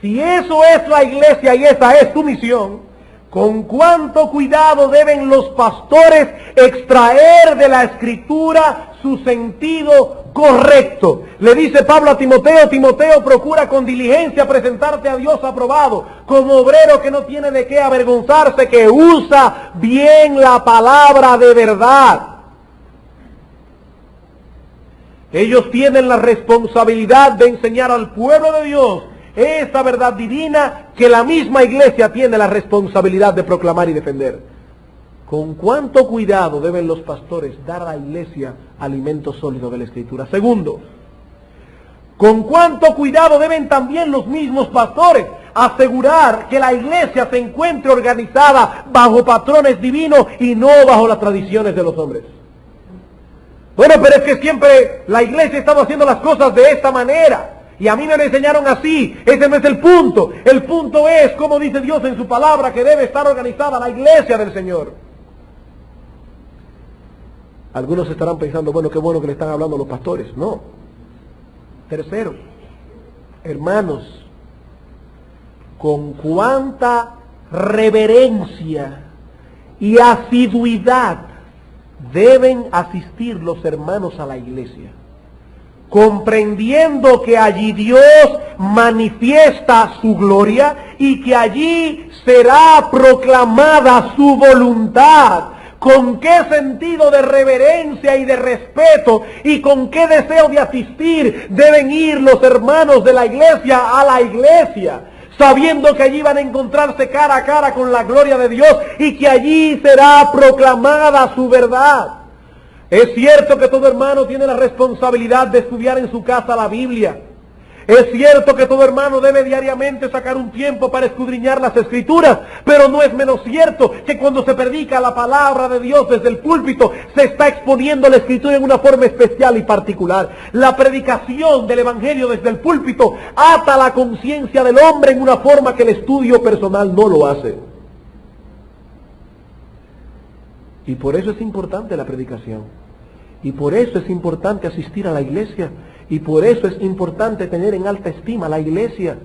si eso es la iglesia y esa es su misión, con cuánto cuidado deben los pastores extraer de la Escritura su sentido correcto. Le dice Pablo a Timoteo: Timoteo, procura con diligencia presentarte a Dios aprobado, como obrero que no tiene de qué avergonzarse, que usa bien la palabra de verdad. Ellos tienen la responsabilidad de enseñar al pueblo de Dios esa verdad divina que la misma iglesia tiene la responsabilidad de proclamar y defender. Con cuánto cuidado deben los pastores dar a la iglesia alimento sólido de la Escritura. Segundo, con cuánto cuidado deben también los mismos pastores asegurar que la iglesia se encuentre organizada bajo patrones divinos y no bajo las tradiciones de los hombres. Bueno, pero es que siempre la iglesia estaba haciendo las cosas de esta manera. Y a mí me lo enseñaron así. Ese no es el punto. El punto es, como dice Dios en su palabra, que debe estar organizada la iglesia del Señor. Algunos estarán pensando, bueno, qué bueno que le están hablando a los pastores. No. Tercero, hermanos, con cuánta reverencia y asiduidad deben asistir los hermanos a la iglesia, comprendiendo que allí Dios manifiesta su gloria y que allí será proclamada su voluntad. ¿Con qué sentido de reverencia y de respeto y con qué deseo de asistir deben ir los hermanos de la iglesia a la iglesia? Sabiendo que allí van a encontrarse cara a cara con la gloria de Dios y que allí será proclamada su verdad. Es cierto que todo hermano tiene la responsabilidad de estudiar en su casa la Biblia. Es cierto que todo hermano debe diariamente sacar un tiempo para escudriñar las Escrituras, pero no es menos cierto que cuando se predica la palabra de Dios desde el púlpito, se está exponiendo la Escritura en una forma especial y particular. La predicación del Evangelio desde el púlpito ata la conciencia del hombre en una forma que el estudio personal no lo hace. Y por eso es importante la predicación. Y por eso es importante asistir a la iglesia. Y por eso es importante tener en alta estima la iglesia.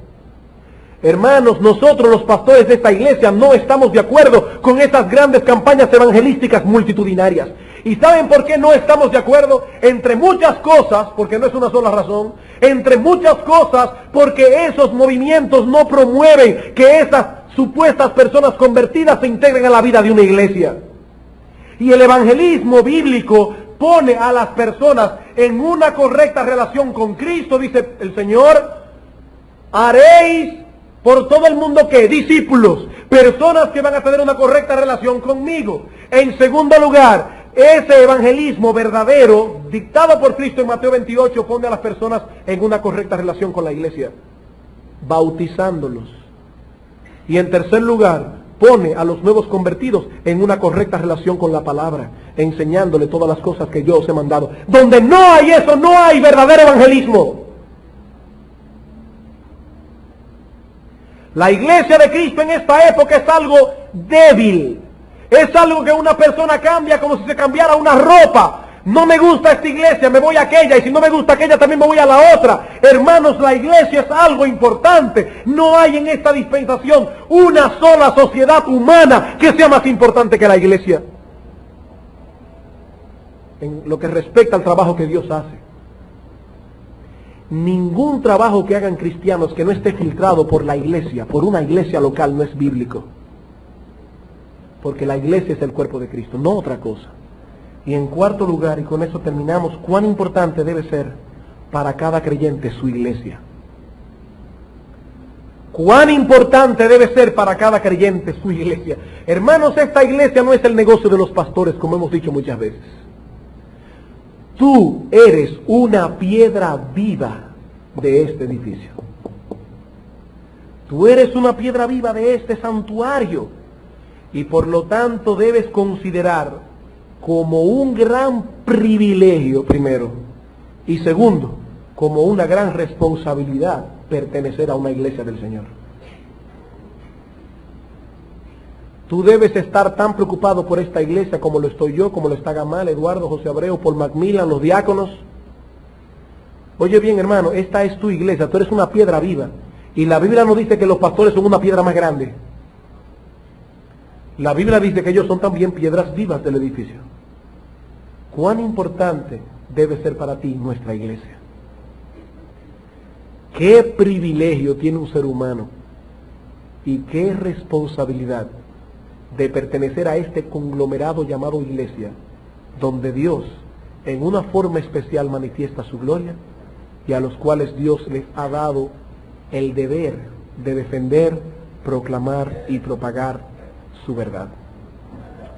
Hermanos, nosotros los pastores de esta iglesia no estamos de acuerdo con estas grandes campañas evangelísticas multitudinarias. ¿Y saben por qué no estamos de acuerdo? Entre muchas cosas, porque no es una sola razón, entre muchas cosas, porque esos movimientos no promueven que esas supuestas personas convertidas se integren a la vida de una iglesia. Y el evangelismo bíblico pone a las personas en una correcta relación con Cristo. Dice el Señor, haréis por todo el mundo que discípulos, personas que van a tener una correcta relación conmigo. En segundo lugar, ese evangelismo verdadero dictado por Cristo en Mateo 28 pone a las personas en una correcta relación con la iglesia, bautizándolos. Y en tercer lugar, pone a los nuevos convertidos en una correcta relación con la palabra, enseñándole todas las cosas que yo os he mandado. Donde no hay eso, no hay verdadero evangelismo. La iglesia de Cristo en esta época es algo débil. Es algo que una persona cambia como si se cambiara una ropa. No me gusta esta iglesia, me voy a aquella, y si no me gusta aquella también me voy a la otra. Hermanos, la iglesia es algo importante. No hay en esta dispensación una sola sociedad humana que sea más importante que la iglesia en lo que respecta al trabajo que Dios hace. Ningún trabajo que hagan cristianos que no esté filtrado por la iglesia, por una iglesia local, no es bíblico. Porque la iglesia es el cuerpo de Cristo, no otra cosa. Y en cuarto lugar, y con eso terminamos, cuán importante debe ser para cada creyente su iglesia. Cuán importante debe ser para cada creyente su iglesia. Hermanos, esta iglesia no es el negocio de los pastores, como hemos dicho muchas veces. Tú eres una piedra viva de este edificio. Tú eres una piedra viva de este santuario. Y por lo tanto debes considerar como un gran privilegio, primero, y segundo, como una gran responsabilidad pertenecer a una iglesia del Señor. Tú debes estar tan preocupado por esta iglesia como lo estoy yo, como lo está Gamal, Eduardo, José Abreu, Paul Macmillan, los diáconos. Oye bien, hermano, esta es tu iglesia, tú eres una piedra viva. Y la Biblia no dice que los pastores son una piedra más grande. La Biblia dice que ellos son también piedras vivas del edificio. ¿Cuán importante debe ser para ti nuestra iglesia? ¿Qué privilegio tiene un ser humano y qué responsabilidad de pertenecer a este conglomerado llamado iglesia, donde Dios en una forma especial manifiesta su gloria y a los cuales Dios les ha dado el deber de defender, proclamar y propagar su verdad?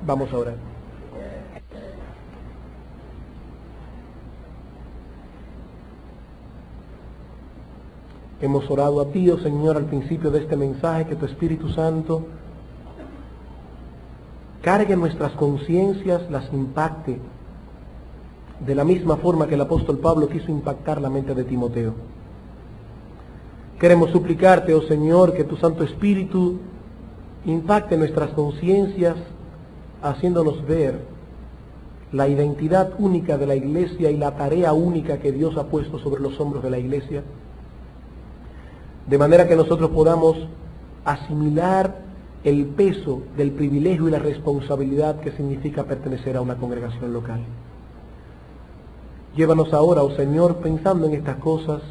Vamos a orar. Hemos orado a ti, oh Señor, al principio de este mensaje, que tu Espíritu Santo cargue nuestras conciencias, las impacte, de la misma forma que el apóstol Pablo quiso impactar la mente de Timoteo. Queremos suplicarte, oh Señor, que tu Santo Espíritu impacte nuestras conciencias, haciéndonos ver la identidad única de la iglesia y la tarea única que Dios ha puesto sobre los hombros de la iglesia, de manera que nosotros podamos asimilar el peso del privilegio y la responsabilidad que significa pertenecer a una congregación local. Llévanos ahora, oh Señor, pensando en estas cosas,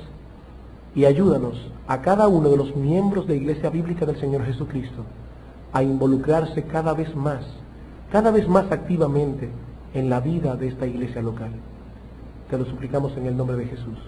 y ayúdanos a cada uno de los miembros de Iglesia Bíblica del Señor Jesucristo a involucrarse cada vez más activamente en la vida de esta iglesia local. Te lo suplicamos en el nombre de Jesús.